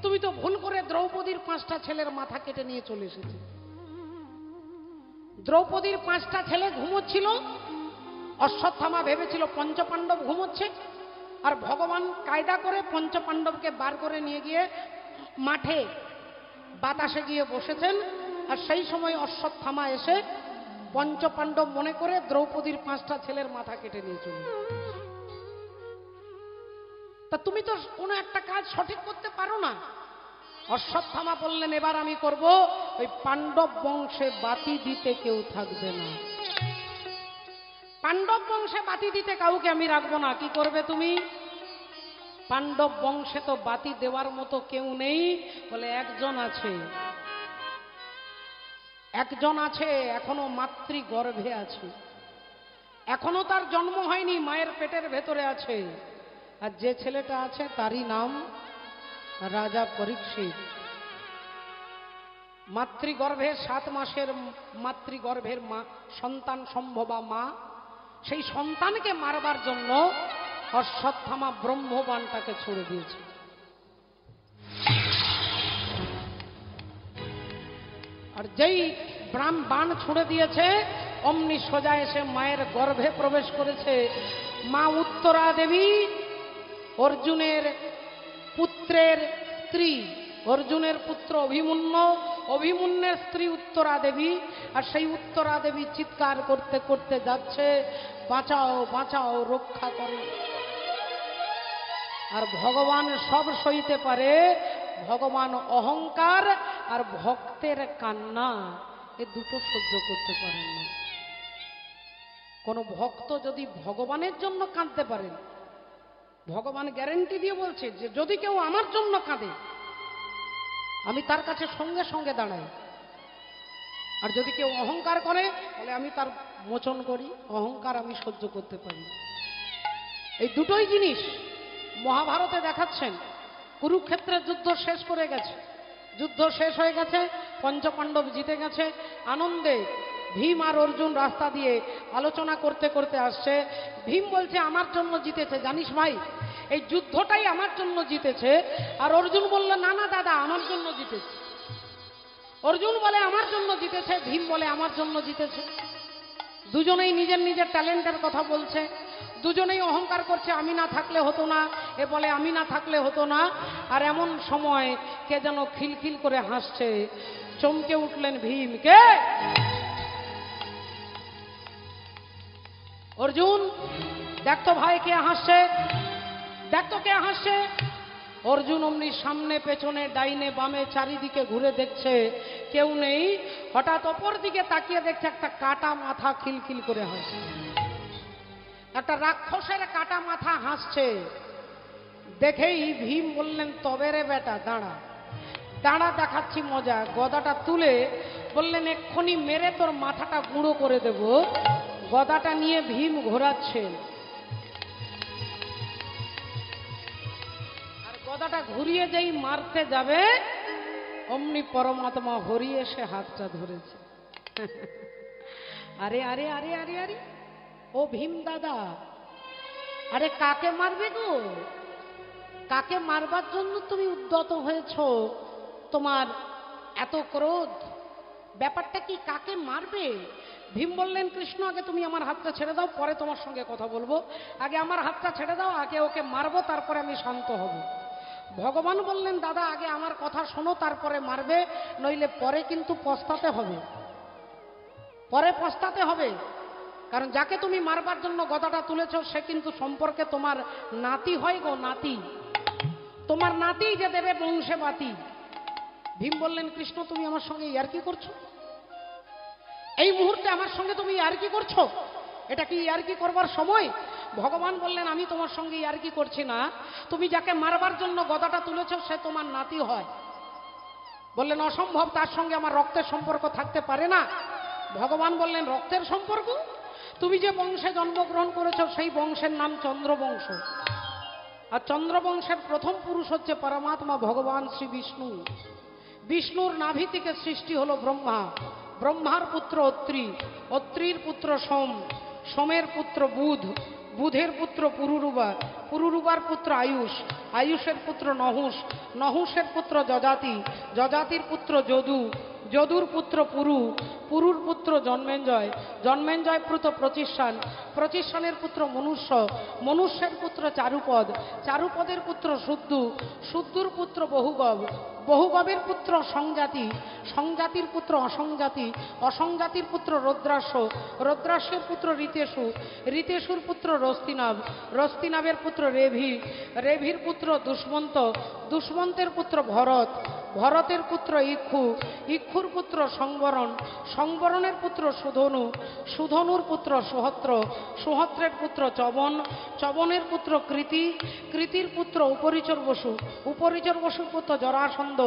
তুমি তো ভুল করে দ্রৌপদীর 5টা ছেলের মাথা কেটে নিয়ে চলে এসেছে। দ্রৌপদীর 5টা ছেলে ঘুমোচ্ছিল, অশ্বত্থামা ভেবেছিল পঞ্চপাণ্ডব ঘুমোচ্ছে, আর ভগবান কায়দা করে পঞ্চপাণ্ডবকে বার করে নিয়ে গিয়ে মাঠে বাতাসে গিয়ে বসেছেন, আর সেই সময় অশ্বত্থামা এসে পঞ্চপাণ্ডব মনে করে দ্রৌপদীর 5টা ছেলের মাথা কেটে নিয়ে চলে। তা তুমি তো কোনো একটা কাজ সঠিক করতে পারো না। অশ্বত্থামা বললেন এবার আমি করব, ওই পাণ্ডব বংশে বাতি দিতে কেউ থাকবে না, পাণ্ডব বংশে বাতি দিতে কাউকে আমি রাখবো না। কি করবে তুমি? পাণ্ডব বংশে তো বাতি দেওয়ার মতো কেউ নেই, বলে একজন আছে, একজন আছে, এখনো মাতৃগর্ভে আছে, এখনো তার জন্ম হয়নি, মায়ের পেটের ভেতরে আছে, আর যে ছেলেটা আছে তারই নাম রাজা পরীক্ষিত। মাতৃগর্ভে 7 মাসের মাতৃগর্ভের মা সন্তান সম্ভবা মা, সেই সন্তানকে মারবার জন্য অশ্বত্থামা ব্রহ্মবাণটাকে ছুড়ে দিয়েছে। আর যেই বাণ ছুড়ে দিয়েছে অমনি সোজা এসে মায়ের গর্ভে প্রবেশ করেছে মা উত্তরা দেবী, অর্জুনের পুত্রের স্ত্রী, অর্জুনের পুত্র অভিমন্যু, অভিমন্যুর স্ত্রী উত্তরা দেবী। আর সেই উত্তরা দেবী চিৎকার করতে করতে যাচ্ছে বাঁচাও বাঁচাও রক্ষা করো। আর ভগবান সব সইতে পারে, ভগবান অহংকার আর ভক্তের কান্না এ দুটো সহ্য করতে পারেন না। কোন ভক্ত যদি ভগবানের জন্য কাঁদতে পারেন, ভগবান গ্যারেন্টি দিয়ে বলছে যে যদি কেউ আমার জন্য কাঁদে আমি তার কাছে সঙ্গে সঙ্গে দাঁড়াই, আর যদি কেউ অহংকার করে তাহলে আমি তার মোচন করি, অহংকার আমি সহ্য করতে পারি। এই দুটোই জিনিস মহাভারতে দেখাচ্ছেন। কুরুক্ষেত্রের যুদ্ধ শেষ করে গেছে, যুদ্ধ শেষ হয়ে গেছে, পঞ্চপাণ্ডব জিতে গেছে, আনন্দে ভীম আর অর্জুন রাস্তা দিয়ে আলোচনা করতে করতে আসছে। ভীম বলছে আমার জন্য জিতেছে, জানিস ভাই এই যুদ্ধটাই আমার জন্য জিতেছে। আর অর্জুন বলল না না দাদা আমার জন্য জিতেছে। অর্জুন বলে আমার জন্য জিতেছে, ভীম বলে আমার জন্য জিতেছে। দুজনেই নিজের নিজের ট্যালেন্টের কথা বলছে, দুজনেই অহংকার করছে আমি না থাকলে হতো না, এ বলে আমি না থাকলে হতো না। আর এমন সময় কে যেন খিলখিল করে হাসছে, চমকে উঠলেন ভীম। কে? অর্জুন দেখতো ভাই কে হাসছে, দেখতো কে হাসছে। অর্জুন অমনি সামনে পেছনে ডাইনে বামে চারিদিকে ঘুরে দেখছে কেউ নেই। হঠাৎ অপর দিকে তাকিয়ে দেখছে একটা কাটা মাথা খিলখিল করে হাসছে, একটা রাক্ষসের কাটা মাথা হাসছে। দেখেই ভীম বললেন তবে রে বেটা দাঁড়া, দাঁড়া দেখাচ্ছি মজা। গদাটা তুলে বললেন এক্ষুনি মেরে তোর মাথাটা গুঁড়ো করে দেব। গদাটা নিয়ে ভীম ঘোরাচ্ছেন, আর গদাটা ঘুরিয়ে যেই মারতে যাবে অমনি পরমাত্মা হরি এসে হাতটা ধরেছে। আরে আরে আরে আরে আরে ও ভীম দাদা, আরে কাকে মারবে গো? কাকে মারবার জন্য তুমি উদ্যত হয়েছ? তোমার এত ক্রোধ, ব্যাপারটা কি? কাকে মারবে? ভীম বললেন কৃষ্ণ আগে তুমি আমার হাতটা ছেড়ে দাও, পরে তোমার সঙ্গে কথা বলবো। আগে আমার হাতটা ছেড়ে দাও, আগে ওকে মারবো, তারপরে আমি শান্ত হব। ভগবান বললেন দাদা আগে আমার কথা শোনো, তারপরে মারবে, নইলে পরে কিন্তু পস্তাতে হবে, পরে পস্তাতে হবে। কারণ যাকে তুমি মারবার জন্য গদাটা তুলেছ সে কিন্তু সম্পর্কে তোমার নাতি হয় গো, নাতি, তোমার নাতি যে দেবে বংশে বাতি। ভীম বললেন কৃষ্ণ তুমি আমার সঙ্গে ইয়ার্কি করছো, এই মুহূর্তে আমার সঙ্গে তুমি ইয়ার্কি করছো, এটা কি ইয়ার্কি করবার সময়? ভগবান বললেন আমি তোমার সঙ্গে ইয়ার্কি করছি না, তুমি যাকে মারবার জন্য গদাটা তুলেছ সে তোমার নাতি হয়। বললেন অসম্ভব, তার সঙ্গে আমার রক্তের সম্পর্ক থাকতে পারে না। ভগবান বললেন রক্তের সম্পর্ক? তুমি যে বংশে জন্মগ্রহণ করেছ সেই বংশের নাম চন্দ্রবংশ, আর চন্দ্রবংশের প্রথম পুরুষ হচ্ছে পরমাত্মা ভগবান শ্রী বিষ্ণু। বিষ্ণুর নাভি থেকে সৃষ্টি হলো ব্রহ্মা, ব্রহ্মার পুত্র অত্রি, অত্রির পুত্র সোম, সোমের পুত্র বুধ, বুধের পুত্র পুরুরুবা, পুরুরুবার পুত্র আয়ুষ, আয়ুষের পুত্র নহুষ, নহুষের পুত্র যজাতি, যজাতির পুত্র যদু, যদুর পুত্র পুরু, পুরুর পুত্র জন্মেঞ্জয়, জন্মেঞ্জয় পুত্র প্রতিষ্ঠান, প্রতিষ্ঠানের পুত্র মনুষ্য, মনুষ্যের পুত্র চারুপদ, চারুপদের পুত্র শুদ্ধু, শুদ্ধুর পুত্র বহুগব, বহুগবের পুত্র সংজাতি, সংজাতির পুত্র অসংজাতি, অসংজাতির পুত্র রৌদ্রাস্য, রৌদ্রাস্যের পুত্র ঋতেশু, ঋতেশুর পুত্র রস্তিনাভ, রস্তিনাভের পুত্র রেভি, রেভির পুত্র দুষ্মন্ত, দুষ্মন্তের পুত্র ভরত, ভরতের পুত্র ইক্ষু, ইক্ষুর পুত্র সংবরণ, সংবরণের পুত্র সুধনু, সুধনুর পুত্র সুহত্র, সুহত্রের পুত্র চবন, চবনের পুত্র কৃতি, কৃতির পুত্র উপরিচর বসু, উপরিচর বসুর পুত্র জরাসন্ধ,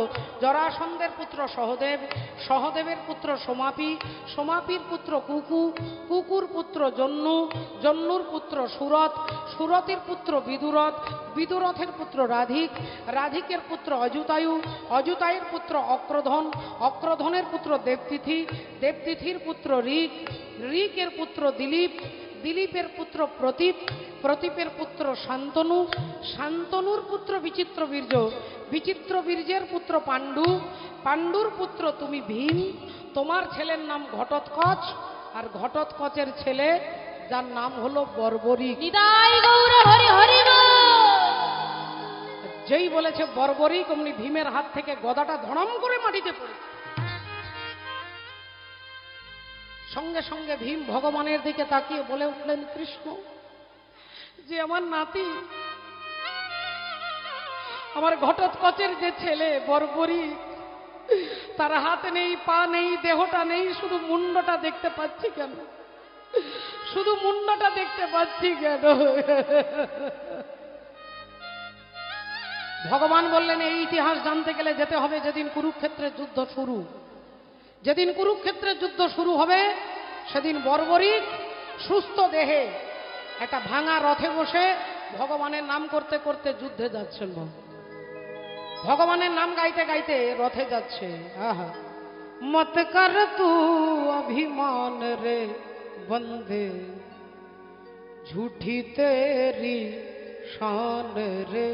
জরাসন্ধের পুত্র সহদেব, সহদেবের পুত্র সোমাপি, সোমাপির পুত্র কুকু, কুকুর পুত্র জন্নু, জন্নুর পুত্র সুরত, সুরতের পুত্র বিদুরথ, বিদুরথের পুত্র রাধিক, রাধিকের পুত্র অযুতায়ু, অযুতায়ের পুত্র অক্রধন, অক্রধনের পুত্র দেবতিথি, দেবতিথির পুত্র ঋক, ঋকের পুত্র দিলীপ, দিলীপের পুত্র প্রতীপ, প্রতীপের পুত্র শান্তনু, শান্তনুর পুত্র বিচিত্র বীর্য, বিচিত্র বীর্যের পুত্র পাণ্ডু, পাণ্ডুর পুত্র তুমি ভীম, তোমার ছেলের নাম ঘটোৎকচ, আর ঘটোৎকচের ছেলে যার নাম হলো বর্বরিক। নিতাই গৌর হরি হরি বল। যেই বলেছে বর্বরিক অমনি ভীমের হাত থেকে গদাটা ধড়ম করে মাটিতে পড়ে। সঙ্গে সঙ্গে ভীম ভগবানের দিকে তাকিয়ে বলে উঠলেন কৃষ্ণ, যে আমার নাতি, আমার ঘটোৎকচের যে ছেলে বর্বরিক, তার হাত নেই, পা নেই, দেহটা নেই, শুধু মুন্ডটা দেখতে পাচ্ছি কেন, শুধু মুন্ডটা দেখতে পাচ্ছি কেন? ভগবান বললেন এই ইতিহাস জানতে গেলে যেতে হবে যেদিন কুরুক্ষেত্রের যুদ্ধ শুরু। যেদিন কুরুক্ষেত্রের যুদ্ধ শুরু হবে সেদিন বর্বরিক সুস্থ দেহে একটা ভাঙা রথে বসে ভগবানের নাম করতে করতে যুদ্ধে যাচ্ছেন, ভগবানের নাম গাইতে গাইতে রথে যাচ্ছে। আহা, মত কর তু অভিমান রে বন্দে, ঝুঠি তেরি শান রে,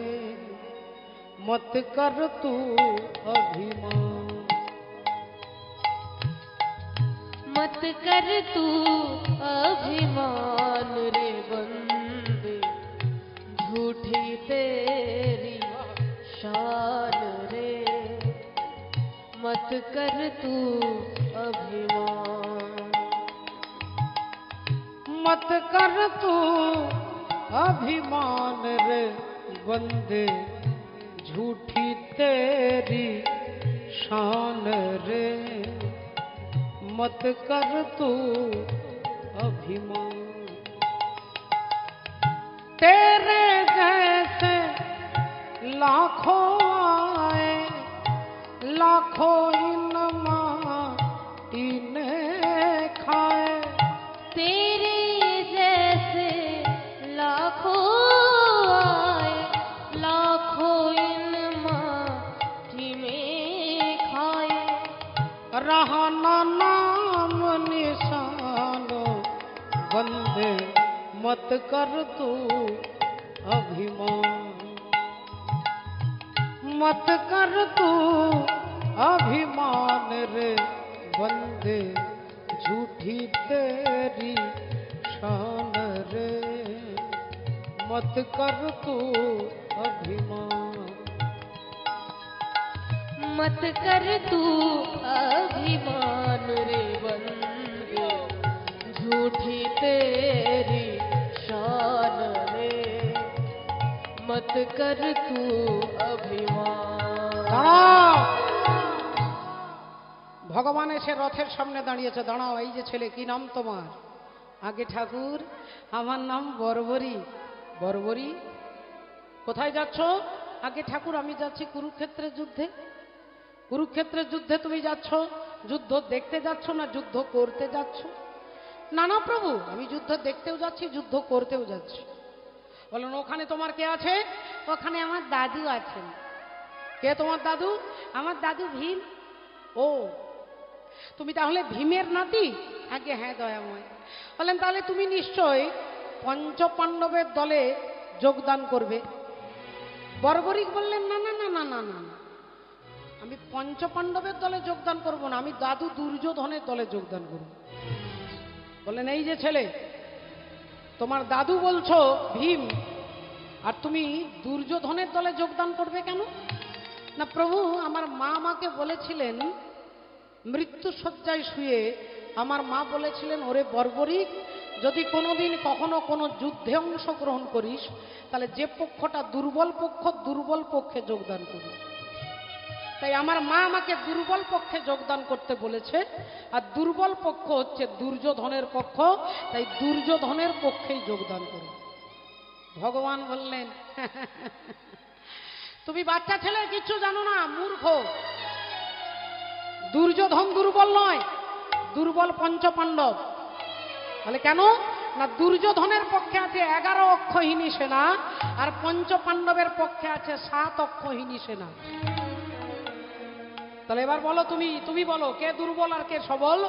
मत कर तू अभिमान, मत कर तू अभिमान रे बंदे, झूठी तेरी शान रे, मत कर तू अभिमान, मत कर तू अभिमान रे बंदे, झूठी तेरी शान रे, मत कर तू अभिमान। तेरे जैसे लाखों आए, लाखों इन माटी ने खाए, तेरे जैसे लाखों आए, लाखों इन माटी में खाए, रहा ना नाम निशानो बंदे, मत कर तू अभिमान, मत कर तू अभिमान रे बंदे, झूठी तेरी शान रे, मत कर तू अभिमान। मत कर तू अभिमान रे बंदे, झूठी तेरी शान रे, मत कर तू अभिमान। দাঁড়াও, ভগবান এসে রথের সামনে দাঁড়িয়েছে। দাঁড়াও, এই যে ছেলে, কি নাম তোমার? আগে ঠাকুর, আমার নাম বর্বরী। বর্বরী, কোথায় যাচ্ছ? আগে ঠাকুর, আমি যাচ্ছি কুরুক্ষেত্রের যুদ্ধে। কুরুক্ষেত্রের যুদ্ধে তুমি যাচ্ছ? যুদ্ধ দেখতে যাচ্ছ না যুদ্ধ করতে যাচ্ছ? না না প্রভু, আমি যুদ্ধ দেখতেও যাচ্ছি, যুদ্ধ করতেও যাচ্ছি। বলেন, ওখানে তোমার কে আছে? ওখানে আমার দাদু আছেন। কে তোমার দাদু? আমার দাদু ভীম। ও, তুমি তাহলে ভীমের নাতি? আগে হ্যাঁ দয়াময়। বলেন, তাহলে তুমি নিশ্চয় পঞ্চপাণ্ডবের দলে যোগদান করবে। বর্বরিক বললেন, না না না না না না, আমি পঞ্চপাণ্ডবের দলে যোগদান করব না, আমি দাদু দুর্যোধনের দলে যোগদান করব। বললেন, এই যে ছেলে, তোমার দাদু বলছো ভীম, আর তুমি দুর্যোধনের দলে যোগদান করবে কেন? না প্রভু, আমার মা আমাকে বলেছিলেন, মৃত্যু শয্যায় শুয়ে আমার মা বলেছিলেন, ওরে বর্বরিক, যদি কোনোদিন কখনো কোনো যুদ্ধে অংশগ্রহণ করিস, তাহলে যে পক্ষটা দুর্বল পক্ষ, দুর্বল পক্ষে যোগদান করিস। তাই আমার মা আমাকে দুর্বল পক্ষে যোগদান করতে বলেছে, আর দুর্বল পক্ষ হচ্ছে দুর্যোধনের পক্ষ, তাই দুর্যোধনের পক্ষেই যোগদান করো। ভগবান বললেন, তুমি বাচ্চা ছেলে, কিচ্ছু জানো না, মূর্খ। দুর্যোধন দুর্বল নয়, দুর্বল পঞ্চপাণ্ডব। বলে কেন? না, দুর্যোধনের পক্ষে আছে 11 অক্ষহীনী সেনা, আর পঞ্চপাণ্ডবের পক্ষে আছে 7 অক্ষহীনী সেনা। তাহলে এবার বলো, তুমি বলো, কে দুর্বল আর কে সবল?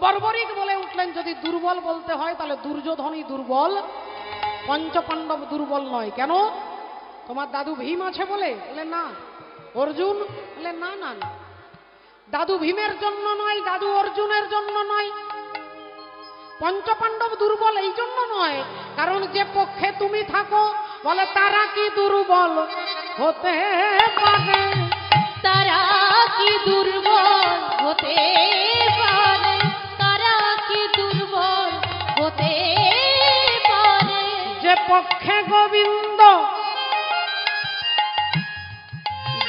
বর্বরিক বলে উঠলেন, যদি দুর্বল বলতে হয় তাহলে দুর্যোধনই দুর্বল, পঞ্চপাণ্ডব দুর্বল নয়। কেন? তোমার দাদু ভীম আছে বলে? বলে না। অর্জুন? বলে না না না, দাদু ভীমের জন্য নয়, দাদু অর্জুনের জন্য নয়। পঞ্চপাণ্ডব দুর্বল এই জন্য নয়, কারণ যে পক্ষে তুমি থাকো, বলে তারা কি দুর্বল হতে পারে? তারা কি দুর্বল হতে পারে? তারা কি দুর্বল হতে পারে? যে পক্ষে গোবিন্দ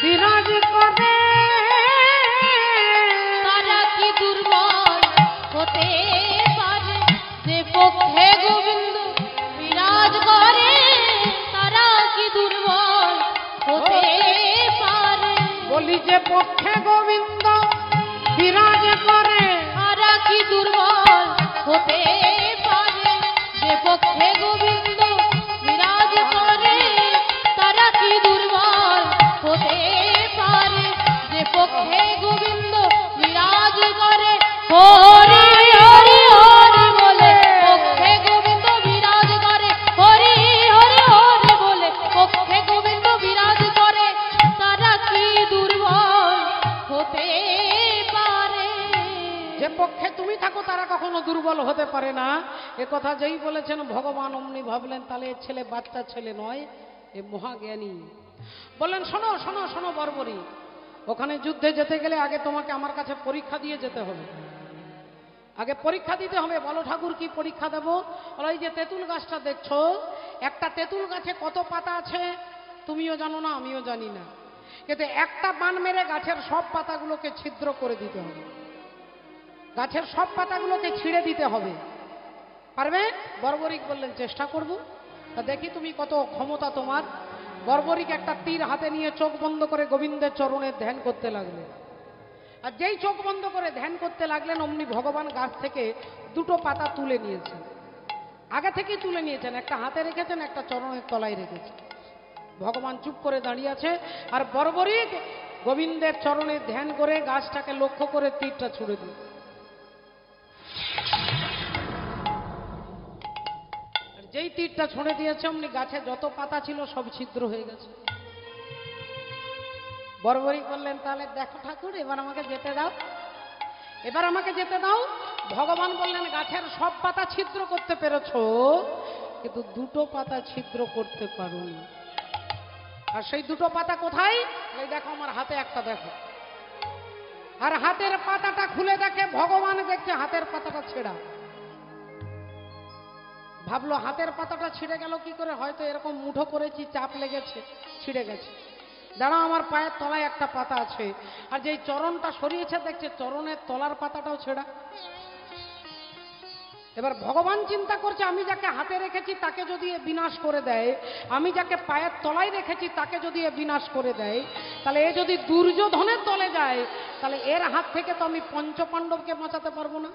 বিরাজ করে, তারা কি দুর্বল হতে পারে? যে পক্ষে গোবিন্দ বিরাজ করে, তারা কি দুর্বল হতে পারে? বলি যে পক্ষে গোবিন্দ বিরাজ করে, তারা কি দুর্বল হতে পারে? যে পক্ষে গোবিন্দ বিরাজ করে, তারা কি দুর্বল হতে পারে? যে পক্ষে গোবিন্দ বিরাজ করে, হরি হরি হরি বলে পক্ষে গোবিন্দ বিরাজ করে, হরি হরি হরি বলে পক্ষে গোবিন্দ বিরাজ করে, তারা কি দুর্বল হতে পারে? যে পক্ষে তুমি থাকো তারা কখনো দুর্বল হতে পারে না। এ কথা যেই বলেছেন ভগবান অমনি ভাবলেন, তাহলে এ ছেলে বাচ্চা ছেলে নয়, এ মহাজ্ঞানী। বললেন, শোনো শোনো শোনো বর্বরী, ওখানে যুদ্ধে যেতে গেলে আগে তোমাকে আমার কাছে পরীক্ষা দিয়ে যেতে হবে। আগে পরীক্ষা দিতে হবে। বলো ঠাকুর, কি পরীক্ষা দেব? বলো, এই যে তেঁতুল গাছটা দেখছো, একটা তেঁতুল গাছে কত পাতা আছে তুমিও জানো না, আমিও জানি না, কিন্তু একটা বান মেরে গাছের সব পাতাগুলোকে ছিদ্র করে দিতে হবে, গাছের সব পাতাগুলোকে ছিঁড়ে দিতে হবে। পারবে? বর্বরিক বললেন, চেষ্টা করব। তা দেখি তুমি কত ক্ষমতা তোমার। বর্বরিক একটা তীর হাতে নিয়ে চোখ বন্ধ করে গোবিন্দের চরণে ধ্যান করতে লাগলেন। আর যেই চোখ বন্ধ করে ধ্যান করতে লাগলেন, অমনি ভগবান গাছ থেকে 2টো পাতা তুলে নিয়েছেন। আগে থেকেই তুলে নিয়েছেন, একটা হাতে রেখেছেন, একটা চরণের তলায় রেখেছেন। ভগবান চুপ করে দাঁড়িয়ে আছে, আর বর্বরিক গোবিন্দের চরণে ধ্যান করে গাছটাকে লক্ষ্য করে তীরটা ছুড়ে দিল। যেই তীরটা ছুঁড়ে দিয়েছে, অমনি গাছে যত পাতা ছিল সব ছিদ্র হয়ে গেছে। বর্বরিক বললেন, তাহলে দেখো ঠাকুর, এবার আমাকে যেতে দাও, এবার আমাকে যেতে দাও। ভগবান বললেন, গাছের সব পাতা ছিদ্র করতে পেরেছো, কিন্তু 2টো পাতা ছিদ্র করতে পারোনি। আর সেই 2টো পাতা কোথায়? এই দেখো আমার হাতে একটা, দেখো আর হাতের পাতাটা খুলে দেখে ভগবান দেখছে হাতের পাতাটা ছেঁড়া। ভাবলো হাতের পাতাটা ছিঁড়ে গেল কি করে, হয়তো এরকম মুঠো করেছি, চাপ লেগেছে, ছিঁড়ে গেছে। দাঁড়াও, আমার পায়ের তলায় একটা পাতা আছে। আর যেই চরণটা সরিয়েছে দেখছে চরণের তলার পাতাটাও ছেঁড়া। এবার ভগবান চিন্তা করছে আমি যাকে হাতে রেখেছি তাকে যদি এ বিনাশ করে দেয়, আমি যাকে পায়ের তলায় রেখেছি তাকে যদি এ বিনাশ করে দেয়, তাহলে এ যদি দুর্যোধনের দলে যায় তাহলে এর হাত থেকে তো আমি পঞ্চপাণ্ডবকে বাঁচাতে পারবো না।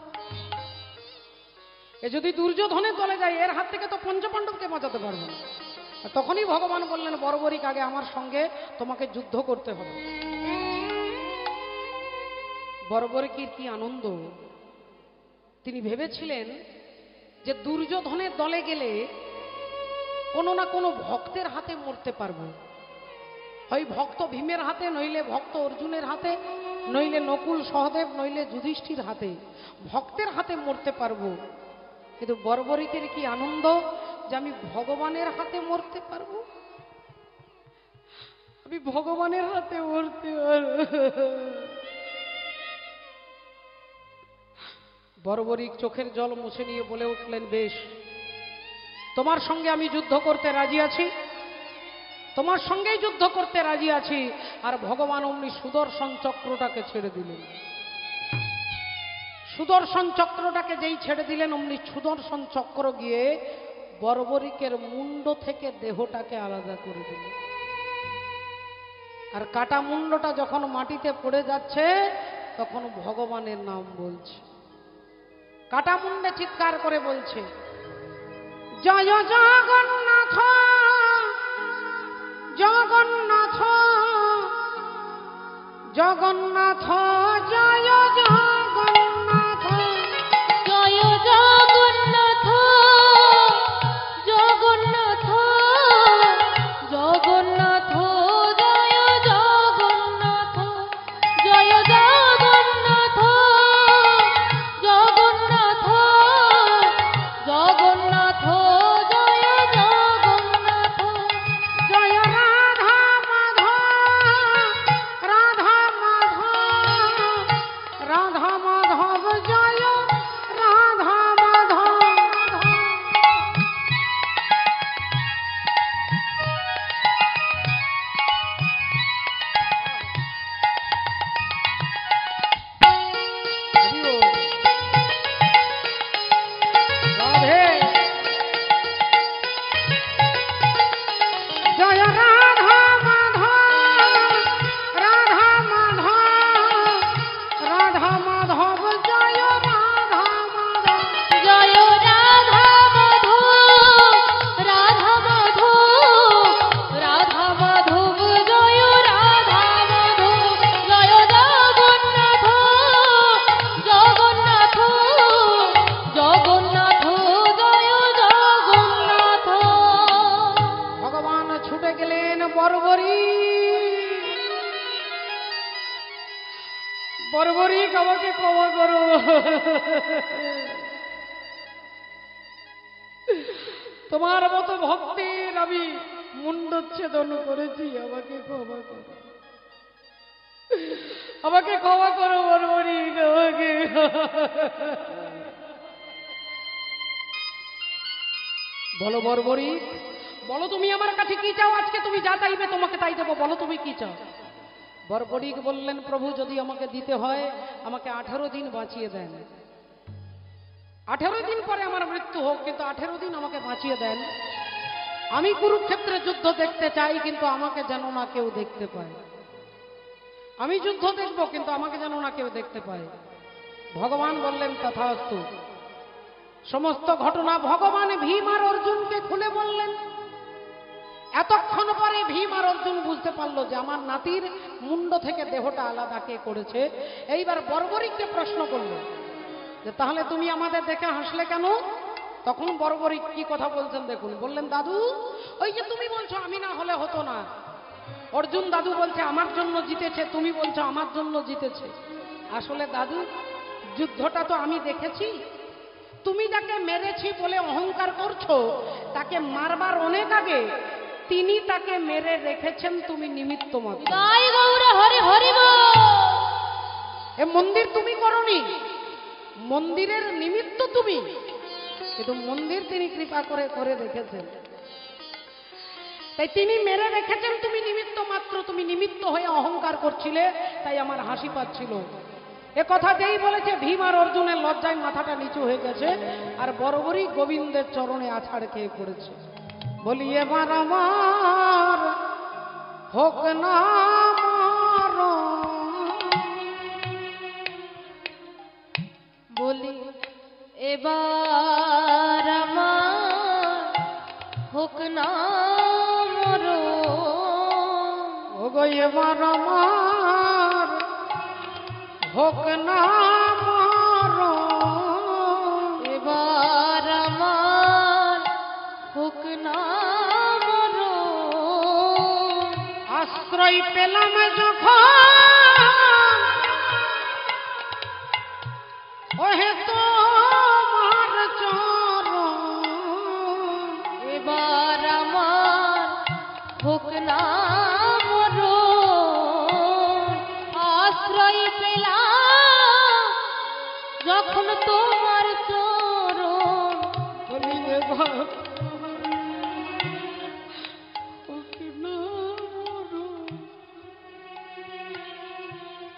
এ যদি দুর্যোধনের দলে যায় এর হাত থেকে তো পঞ্চপাণ্ডবকে বাঁচাতে পারবো না। তখনই ভগবান বললেন বর্বরিক আগে আমার সঙ্গে তোমাকে যুদ্ধ করতে হবে। বর্বরিকের কি আনন্দ! তিনি ভেবেছিলেন যে দুর্যোধনের দলে গেলে কোনো না কোনো ভক্তের হাতে মরতে পারবো, হয় ভক্ত ভীমের হাতে, নইলে ভক্ত অর্জুনের হাতে, নইলে নকুল সহদেব, নইলে যুধিষ্ঠির হাতে, ভক্তের হাতে মরতে পারবো। কিন্তু বর্বরিকের কি আনন্দ যে আমি ভগবানের হাতে মরতে পারবো, আমি ভগবানের হাতে মরতে পারবো। বর্বরিক চোখের জল মুছে নিয়ে বলে উঠলেন, বেশ, তোমার সঙ্গে আমি যুদ্ধ করতে রাজি আছি, তোমার সঙ্গেই যুদ্ধ করতে রাজি আছি। আর ভগবান অমনি সুদর্শন চক্রটাকে ছেড়ে দিলেন। সুদর্শন চক্রটাকে যেই ছেড়ে দিলেন অমনি সুদর্শন চক্র গিয়ে বর্বরিকের মুন্ড থেকে দেহটাকে আলাদা করে দিল। আর কাটা মুন্ডটা যখন মাটিতে পড়ে যাচ্ছে তখন ভগবানের নাম বলছে, কাটা মুন্ডে চিৎকার করে বলছে, জয় জগন্নাথ জগন্নাথ জগন্নাথ, জয় জগন্নাথ, জয় জগন্নাথ জগন্নাথ জগন্নাথ, জয় জগন্নাথ, জয় জগন্নাথ জগন্নাথ জগন্নাথ, জয় জগন্নাথ। জয় রাধা মাধব রাধা মাধব রাধা মাধব, জয় রাধা মাধব। রাধে জয় রাধা মাধব রাধা মাধব রাধা মাধব, জয় রাধা মাধব। জয় রাধা মাধব রাধা মাধব রাধা মাধব, জয় রাধা মাধব, জয় জগন্নাথ জগন্নাথ জগন্নাথ, জয় জগন্নাথ। ভগবান ছুটে গেলেন বর্বরিক, বর্বরিক আমাকে ক্ষমা করো, তোমার মতো ভক্তের আমি মুন্ডচ্ছেদন করেছি, আমাকে ক্ষমা করো, আমাকে ক্ষমা করো বর্বরিক, আমাকে। বলো বর্বরিক, বলো তুমি আমার কাছে কি চাও, আজকে তুমি যা চাইবে তোমাকে তাই দেবো, বলো তুমি কি চাও। বর্বরিক বললেন, প্রভু যদি আমাকে দিতে হয় আমাকে 18 দিন বাঁচিয়ে দেন, 18 দিন পরে আমার মৃত্যু হোক, কিন্তু 18 দিন আমাকে বাঁচিয়ে দেন। আমি কুরুক্ষেত্রে যুদ্ধ দেখতে চাই, কিন্তু আমাকে যেন না কেউ দেখতে পায়। আমি যুদ্ধ দেখব, কিন্তু আমাকে যেন না কেউ দেখতে পায়। ভগবান বললেন, তথাস্তু। সমস্ত ঘটনা ভগবান ভীম আর অর্জুনকে খুলে বললেন। এতক্ষণ পরে ভীম আর অর্জুন বুঝতে পারলো যে আমার নাতির মুন্ড থেকে দেহটা আলাদা কে করেছে। এইবার বর্বরিককে প্রশ্ন করলো যে তাহলে তুমি আমাদের দেখে হাসলে কেন? তখন বর্বরিক কি কথা বলছেন দেখুন। বললেন, দাদু ওই যে তুমি বলছো আমি না হলে হতো না, অর্জুন দাদু বলছে আমার জন্য জিতেছে, তুমি বলছো আমার জন্য জিতেছে। আসলে দাদু যুদ্ধটা তো আমি দেখেছি, তুমি যাকে মেরেছি বলে অহংকার করছো তাকে মারবার অনেক আগে তিনি তাকে মেরে রেখেছেন, তুমি নিমিত্ত মাত্র। জয় গৌর হরি হরি বল। এ মন্দির তুমি করনি, মন্দিরের নিমিত্ত তুমি, কিন্তু মন্দির তিনি কৃপা করে করে রেখেছেন। তাই তিনি মেরে রেখেছেন, তুমি নিমিত্ত মাত্র, তুমি নিমিত্ত হয়ে অহংকার করছিলে, তাই আমার হাসি পাচ্ছিল। এ কথা যেই বলেছে ভীম আর অর্জুনের লজ্জায় মাথাটা নিচু হয়ে গেছে, আর বরাবরই গোবিন্দের চরণে আছাড় খেয়ে পড়েছে। বলি এবার আমার হোক না বলি এবার আমার হোক না মরণ, ওগো এবার আমার হোক না মরণ, এবার আমার হোক না মরণ। আশ্রয় পেলাম যখন ওহে তোমার চরণ, এবার আমার হোক না মরণ। আশ্রয় পেলাম যখন তোমার চরণ, বলি এবার হোক না মরণ।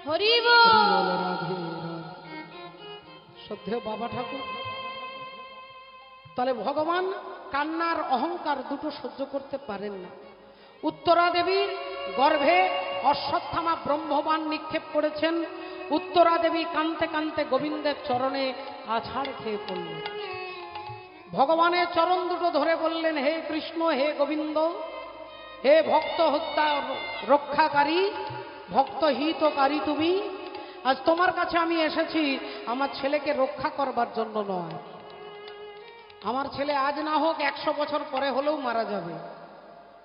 হরিব রাধে রাধে। শ্রদ্ধেয় বাবা ঠাকুর, তাহলে ভগবান কান্নার অহংকার দুটো সহ্য করতে পারেন না। উত্তরা দেবীর গর্ভে অশ্বত্থামা ব্রহ্মবাণ নিক্ষেপ করেছেন। উত্তরা দেবী কাঁদতে কাঁদতে গোবিন্দের চরণে আছাড় খেয়ে পড়লেন। ভগবানের চরণ দুটো ধরে বললেন, হে কৃষ্ণ, হে গোবিন্দ, হে ভক্ত হত্যা রক্ষাকারী, ভক্ত হিতকারী তুমি, আজ তোমার কাছে আমি এসেছি আমার ছেলেকে রক্ষা করবার জন্য নয়। আমার ছেলে আজ না হোক 100 বছর পরে হলেও মারা যাবে।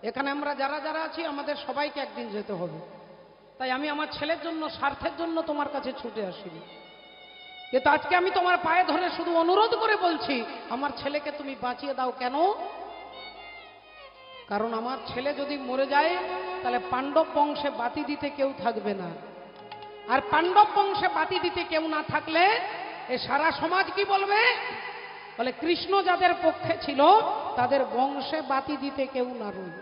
এখানে আমরা যারা যারা আছি আমাদের সবাইকে একদিন যেতে হবে। তাই আমি আমার ছেলের জন্য, স্বার্থের জন্য তোমার কাছে ছুটে আসিনি। কিন্তু আজকে আমি তোমার পায়ে ধরে শুধু অনুরোধ করে বলছি, আমার ছেলেকে তুমি বাঁচিয়ে দাও। কেন? কারণ আমার ছেলে যদি মরে যায় তাহলে পাণ্ডব বংশে বাতি দিতে কেউ থাকবে না। আর পাণ্ডব বংশে বাতি দিতে কেউ না থাকলে এ সারা সমাজ কি বলবে? বলে কৃষ্ণ যাদের পক্ষে ছিল তাদের বংশে বাতি দিতে কেউ না রইল।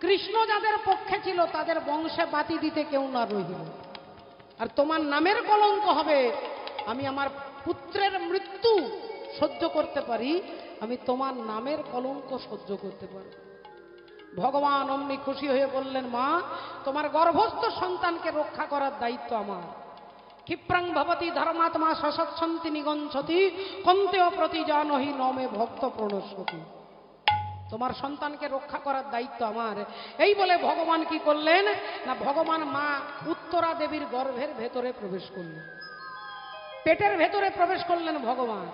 কৃষ্ণ যাদের পক্ষে ছিল তাদের বংশে বাতি দিতে কেউ না রইল। আর তোমার নামের কলঙ্ক হবে। আমি আমার পুত্রের মৃত্যু সহ্য করতে পারি, আমি তোমার নামের কলঙ্ক সহ্য করতে পারি। ভগবান অমনি খুশি হয়ে বললেন, মা, তোমার গর্ভস্থ সন্তানকে রক্ষা করার দায়িত্ব আমার। ক্ষিপ্রাং ভবতি ধর্মাত্মা সসচ্ছন্তি নিগঞ্ছতি কন্তেয় প্রতি জানহি নমে ভক্ত প্রণশ্যতি। তোমার সন্তানকে রক্ষা করার দায়িত্ব আমার। এই বলে ভগবান কি করলেন না, ভগবান মা উত্তরা দেবীর গর্ভের ভেতরে প্রবেশ করলেন, পেটের ভেতরে প্রবেশ করলেন ভগবান।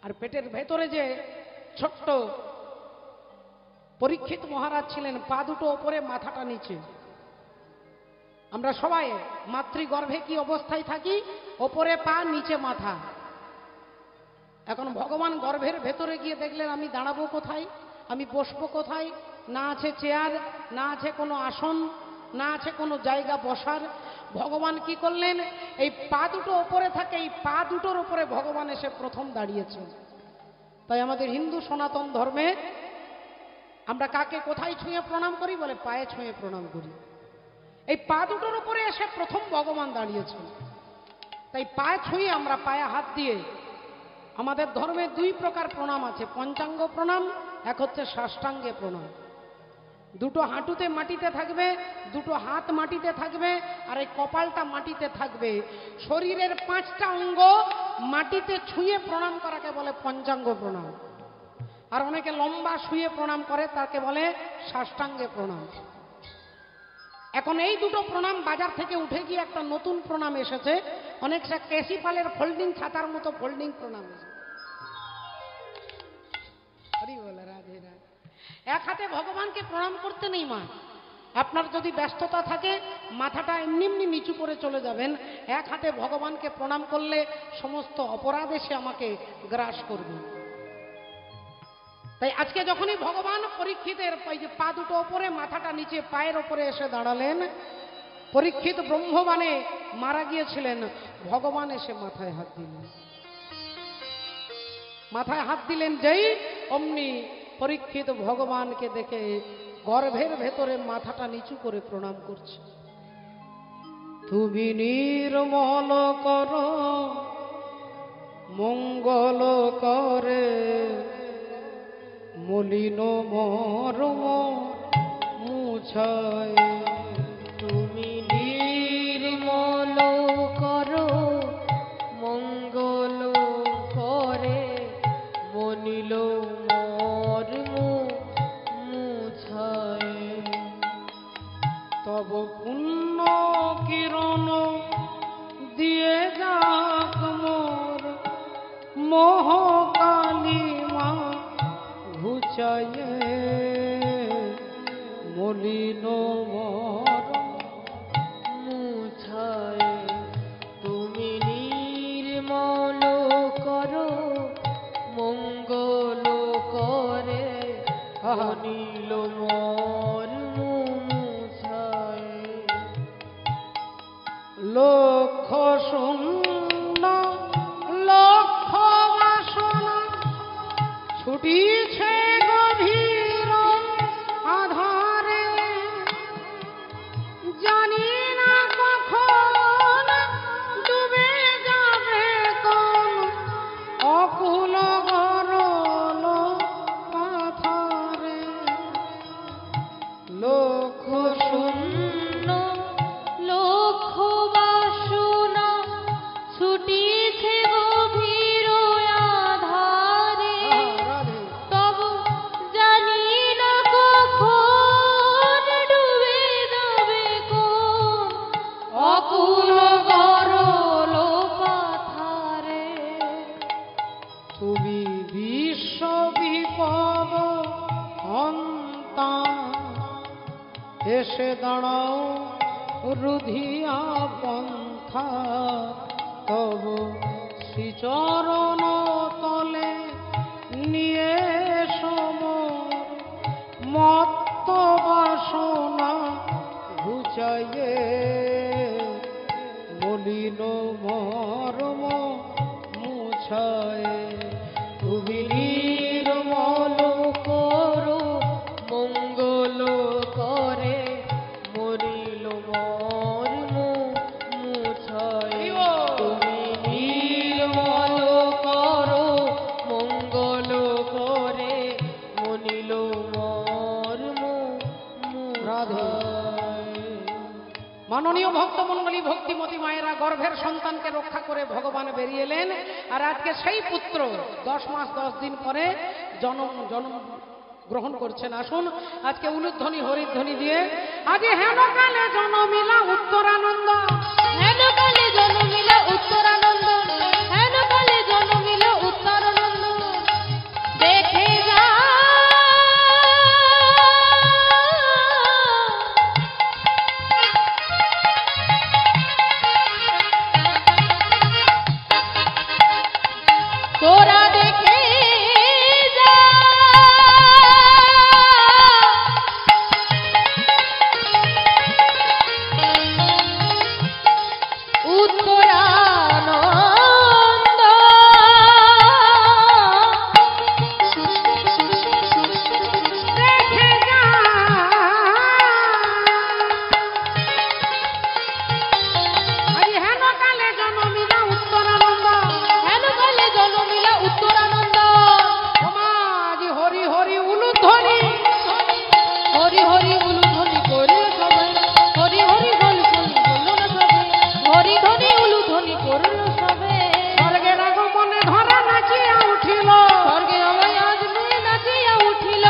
আর পেটের ভেতরে যে ছোট্ট পরীক্ষিত মহারাজ ছিলেন, পা দুটো ওপরে, মাথাটা নিচে। আমরা সবাই মাতৃগর্ভে কি অবস্থায় থাকি? ওপরে পা, নিচে মাথা। এখন ভগবান গর্ভের ভেতরে গিয়ে দেখলেন, আমি দাঁড়াবো কোথায়, আমি বসবো কোথায়? না আছে চেয়ার, না আছে কোনো আসন, না আছে কোনো জায়গা বসার। ভগবান কি করলেন, এই পা দুটো ওপরে থাকে, এই পা দুটোর উপরে ভগবান এসে প্রথম দাঁড়িয়েছেন। তাই আমাদের হিন্দু সনাতন ধর্মে আমরা কাকে কোথায় ছুঁয়ে প্রণাম করি? বলে পায়ে ছুঁয়ে প্রণাম করি। এই পা দুটোর উপরে এসে প্রথম ভগবান দাঁড়িয়েছেন। তাই পায়ে ছুঁয়ে আমরা, পায়ে হাত দিয়ে, আমাদের ধর্মে 2 প্রকার প্রণাম আছে, পঞ্চাঙ্গ প্রণাম, এক হচ্ছে সাষ্টাঙ্গে প্রণাম। দুটো হাঁটুতে মাটিতে থাকবে, দুটো হাত মাটিতে থাকবে, আর এই কপালটা মাটিতে থাকবে। শরীরের 5টা অঙ্গ মাটিতে ছুঁয়ে প্রণাম করাকে বলে পঞ্চাঙ্গ প্রণাম। আর অনেকে লম্বা শুয়ে প্রণাম করে, তাকে বলে সাষ্টাঙ্গে প্রণাম। এখন এই দুটো প্রণাম বাজার থেকে উঠে গিয়ে একটা নতুন প্রণাম এসেছে, অনেকটা কেসিপালের ফোল্ডিং খাতার মতো ফোল্ডিং প্রণাম এসেছে। রাধে রাধে। এক হাতে ভগবানকে প্রণাম করতে নেই মা। আপনার যদি ব্যস্ততা থাকে মাথাটা এমনি এমনি নিচু করে চলে যাবেন। এক হাতে ভগবানকে প্রণাম করলে সমস্ত অপরাধ এসে আমাকে গ্রাস করবে। তাই আজকে যখনই ভগবান পরীক্ষিতের পা দুটো ওপরে, মাথাটা নিচে, পায়ের ওপরে এসে দাঁড়ালেন, পরীক্ষিত ব্রহ্মবাণে মারা গিয়েছিলেন, ভগবান এসে মাথায় হাত দিলেন। মাথায় হাত দিলেন যেই, অমনি পরীক্ষিত ভগবানকে দেখে গর্ভের ভেতরে মাথাটা নিচু করে প্রণাম করছে। তুমি নির্মল কর, মঙ্গল করে, মলিন মরম মুছায়। তুমি নির্মল করো, মঙ্গল করে, মনিল মর্ম মুছায়। তব পুণ্য কিরণ দিয়ে যাক মোর মোহ কালিমা ঘুচায়ে, মলিন মরম মুছায়। তুমি নির্মল করো, মঙ্গল করে, অনিল মর্ম মুছায়। লক্ষ শূন্য লক্ষ বাসনা ছুটিছে গভীর আধারে, জানি না কখন ডুবে যাবে কোন অকুল গরল পাথরে। লক্ষ শূন্য লক্ষ বাসনা ছুটিছে গভীর আধারে, তব জানি না কখন ডুবে যাবে কোন অকুল গরল পাথারে। তুমি বিশ্ব বিপদ হন্তা, এসে দাঁড়াও রুধিয়া পন্থা। তব শ্রীচরণ তলে নিয়ে সমর মত্ত বাসনা ঘুচাইয়ে, মলিন মরম মুছায়। তুমি নির্মল করো, মঙ্গল করে, মরিল মর্ম মুছায়। তুমি নির্মল করো, মঙ্গল করে, মনিল মর্ম মুছায়। মাননীয় ভক্তমণ্ডলী, ভক্তিমতী মায়েরা, গর্ভের সন্তানকে রক্ষা করে ভগবান বেরিয়ে এলেন। আর আজকে সেই পুত্র 10 মাস 10 দিন পরে জন্ম গ্রহণ করছেন। আসুন আজকে উলুধ্বনি হরিধ্বনি দিয়ে আজ হেন কালে জনমিলা উত্তরানন্দ, হেন কালে জনমিলা উত্তরানন্দ, হেন কালে জনমিলা উত্তরানন্দ। দেখে যা তোরা দেখে যা, উত্তরানন্দ দেখে যা। আজ হেন কালে জনমিলা উত্তরানন্দ, হেন কালে জনমিলা উত্তরানন্দ। ওমা আজ হরি হরি উলুধ্বনি, হরি হরি উলুধ্বনি করে সবাই, হরি হরি উলুধ্বনি করলো না সবে, হরি ধ্বনি উলুধ্বনি করলো সবে। স্বর্গের আগমনে ধরা নাচিয়া উঠিল, স্বর্গে আমায় আজ মেয়ে নাচিয়া উঠিল,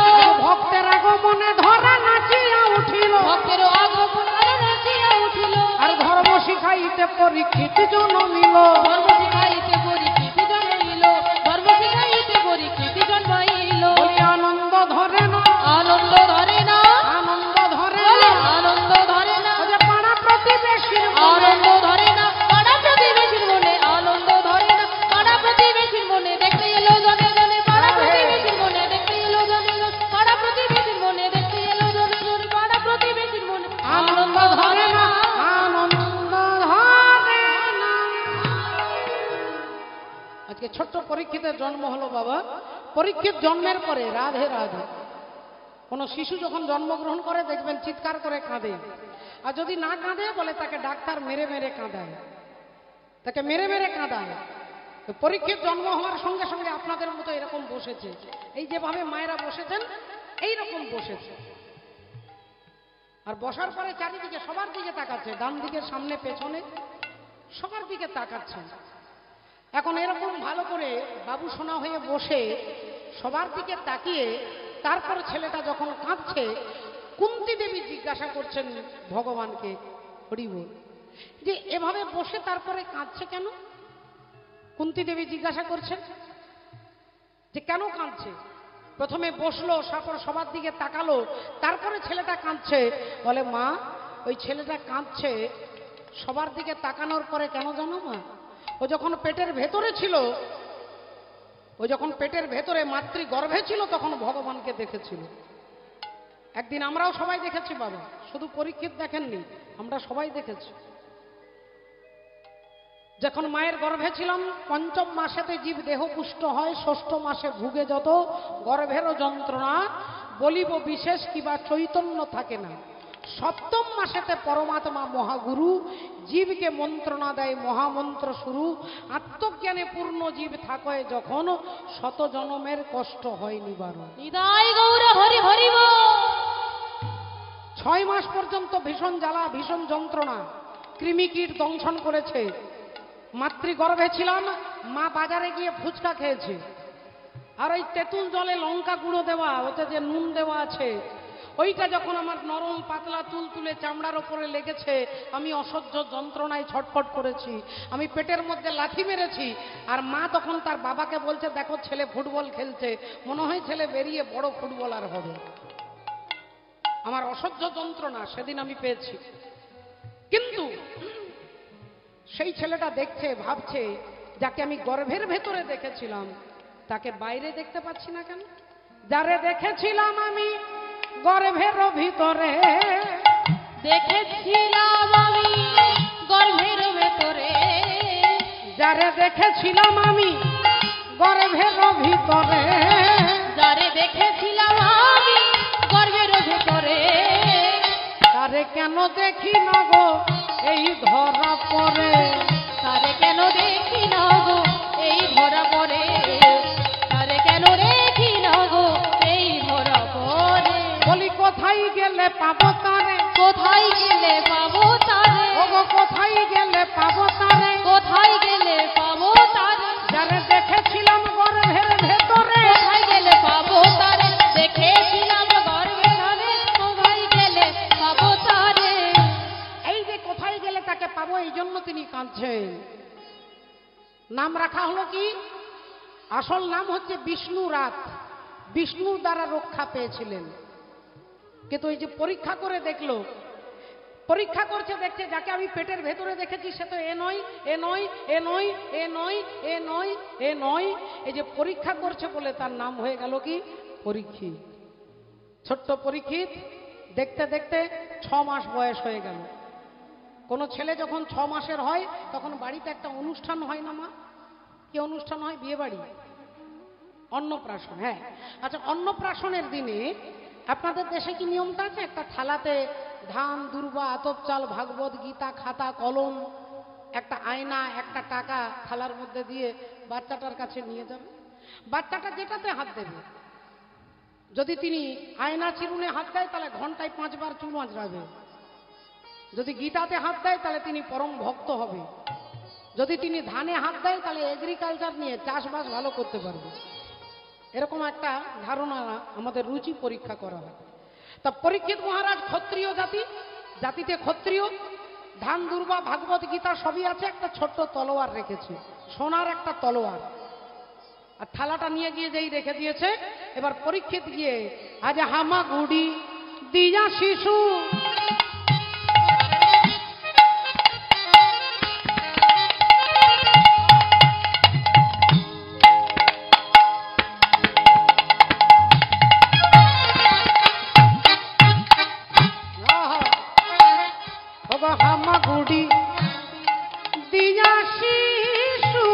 ভক্তের আগমনে ধরা নাচিয়া উঠিল। ভক্তের আগমন আরো নাচিয়া উঠিল। আর ধর্ম শিখাইতে পরীক্ষিত জনমিল, ধর্ম শিখাইতে পরীক্ষিত জন্মাইল, ধর্ম শিখাইতে পরীক্ষিত জন্মাইল। বলি আনন্দ ধরে না, আনন্দ ধরে না, আনন্দ ধরে বলে না। আনন্দ ধরে না, ও যে পাড়া প্রতিবেশীর মনে, আনন্দ ধরে না, পাড়া প্রতিবেশীর মনে আনন্দ ধরে না, পাড়া প্রতিবেশীর মনে দেখতে এলো জনে জনে, পাড়া প্রতিবেশীর মনে দেখতে এলো জনে জনে, পাড়া প্রতিবেশীর মনে দেখতে এলো জনে জনে, পাড়া প্রতিবেশীর মনে আনন্দ ধরে না, আজকে ছোট্ট পরীক্ষিতের জন্ম হলো বাবা। পরীক্ষিত জন্মের পরে রাধে রাধে কোনো শিশু যখন জন্মগ্রহণ করে দেখবেন চিৎকার করে কাঁদে, আর যদি না কাঁদে বলে তাকে ডাক্তার মেরে মেরে কাঁদায়, তাকে মেরে মেরে কাঁদায়। তো পরীক্ষিত জন্ম হওয়ার সঙ্গে সঙ্গে আপনাদের মতো এরকম বসেছে, এই যেভাবে মায়েরা বসেছেন এই রকম বসেছে, আর বসার পরে চারিদিকে সবার দিকে তাকাচ্ছে, ডান দিকে সামনে পেছনে সবার দিকে তাকাচ্ছেন। এখন এরকম ভালো করে বাবু সোনা হয়ে বসে সবার দিকে তাকিয়ে তারপর ছেলেটা যখন কাঁদছে, কুন্তী দেবী জিজ্ঞাসা করছেন ভগবানকে, হরি বল, যে এভাবে বসে তারপরে কাঁদছে কেন? কুন্তী দেবী জিজ্ঞাসা করছেন যে কেন কাঁদছে। প্রথমে বসলো, তারপর সবার দিকে তাকালো, তারপরে ছেলেটা কাঁদছে। বলে মা, ওই ছেলেটা কাঁদছে সবার দিকে তাকানোর পরে কেন জানো মা? ও যখন পেটের ভেতরে ছিল, ও যখন পেটের ভেতরে মাতৃ গর্ভে ছিল তখন ভগবানকে দেখেছিল। একদিন আমরাও সবাই দেখেছি বাবা, শুধু পরীক্ষিত দেখেননি, আমরা সবাই দেখেছি। যখন মায়ের গর্ভে ছিলাম, পঞ্চম মাসেতে জীব দেহ পুষ্ট হয়, ষষ্ঠ মাসে ভুগে যত গর্ভেরও যন্ত্রণা, বলিব বিশেষ কিবা চৈতন্য থাকে না। সপ্তম মাসেতে পরমাত্মা মহাগুরু জীবকে মন্ত্রণা দেয় মহামন্ত্র শুরু, আত্মজ্ঞানে পূর্ণ জীব থাকে যখন শত জনমের কষ্ট হয় নিবারণ। নিতাই গৌর হরি হরি বল। 6 মাস পর্যন্ত ভীষণ জ্বালা, ভীষণ যন্ত্রণা, কৃমিকীট দংশন করেছে। মাতৃগর্ভে ছিলাম, মা বাজারে গিয়ে ফুচকা খেয়েছে, আর ওই তেঁতুল জলে লঙ্কা গুঁড়ো দেওয়া, ওতে যে নুন দেওয়া আছে, ওইটা যখন আমার নরম পাতলা তুল তুলে চামড়ার ওপরে লেগেছে, আমি অসহ্য যন্ত্রণায় ছটফট করেছি। আমি পেটের মধ্যে লাথি মেরেছি, আর মা তখন তার বাবাকে বলছে, দেখো ছেলে ফুটবল খেলছে, মনে হয় ছেলে বেরিয়ে বড় ফুটবলার হবে। আমার অসহ্য যন্ত্রণা সেদিন আমি পেয়েছি। কিন্তু সেই ছেলেটা দেখছে, ভাবছে যাকে আমি গর্ভের ভেতরে দেখেছিলাম তাকে বাইরে দেখতে পাচ্ছি না কেন? যারে দেখেছিলাম আমি গর্ভের ভিতরে, দেখেছিলাম আমি গর্ভের ভেতরে, যারে দেখেছিলাম আমি গর্ভের ভিতরে, যারে দেখেছিলাম আমি গর্ভের ভেতরে, তারে কেন দেখি না গো এই ধরা পড়ে, তারে কেন দেখি না গো এই ধরা পড়ে, তারে কেন দেখি না গো এই ধরা পড়ে। বলি কোথায় গেলে পাবো তারে, কোথায় গেলে পাবো তারে, ওগো কোথায় গেলে পাবো তারে, কোথায় গেলে পাবো তারে, যারে দেখেছিলাম গর্ভের ভেতরে, কোথায় গেলে পাবো তারে, দেখেছিলাম গর্ভের ধারে, কোথায় গেলে পাবো তারে। এই যে কোথায় গেলে তাকে পাবো, এই জন্য তিনি কাঁদছেন। নাম রাখা হলো কি? আসল নাম হচ্ছে বিষ্ণু রাত, বিষ্ণুর দ্বারা রক্ষা পেয়েছিলেন। কিন্তু এই যে পরীক্ষা করে দেখলো, পরীক্ষা করছে, দেখছে যাকে আমি পেটের ভেতরে দেখেছি সে তো এ নয়, এ নয়, এ নয়, এ নয়, এ নয়, এ নয়। এই যে পরীক্ষা করছে বলে তার নাম হয়ে গেল কি? পরীক্ষিত। ছোট্ট পরীক্ষিত দেখতে দেখতে 6 মাস বয়স হয়ে গেল। কোনো ছেলে যখন 6 মাসের হয় তখন বাড়িতে একটা অনুষ্ঠান হয় না মা? কি অনুষ্ঠান হয়? বিয়ে বাড়ি, অন্নপ্রাশন। হ্যাঁ, আচ্ছা, অন্নপ্রাশনের দিনে আপনাদের দেশে কি নিয়মটা আছে? একটা থালাতে ধান, দুর্বা, আতপ চাল, ভাগবত গীতা, খাতা, কলম, একটা আয়না, একটা টাকা থালার মধ্যে দিয়ে বাচ্চাটার কাছে নিয়ে যাবে। বাচ্চাটা যেটাতে হাত দেবে, যদি তিনি আয়না চিরুনে হাত দেয় তাহলে ঘন্টায় 5 বার চুল আঁচড়াবে। যদি গীতাতে হাত দেয় তাহলে তিনি পরম ভক্ত হবে। যদি তিনি ধানে হাত দেয় তাহলে এগ্রিকালচার নিয়ে চাষবাস ভালো করতে পারবে। এরকম একটা ধারণা আমাদের রুচি পরীক্ষা করা হয়। তা পরীক্ষিত মহারাজ ক্ষত্রিয় জাতি, জাতিতে ক্ষত্রিয়, ধান, দুর্বা, ভাগবত গীতা সবই আছে, একটা ছোট্ট তলোয়ার রেখেছে, সোনার একটা তলোয়ার। আর থালাটা নিয়ে গিয়ে যেই রেখে দিয়েছে, এবার পরীক্ষিত গিয়ে আজ হামা গুড়ি দিয়া শিশু, হামাগুড়ি দিয়া শিশু,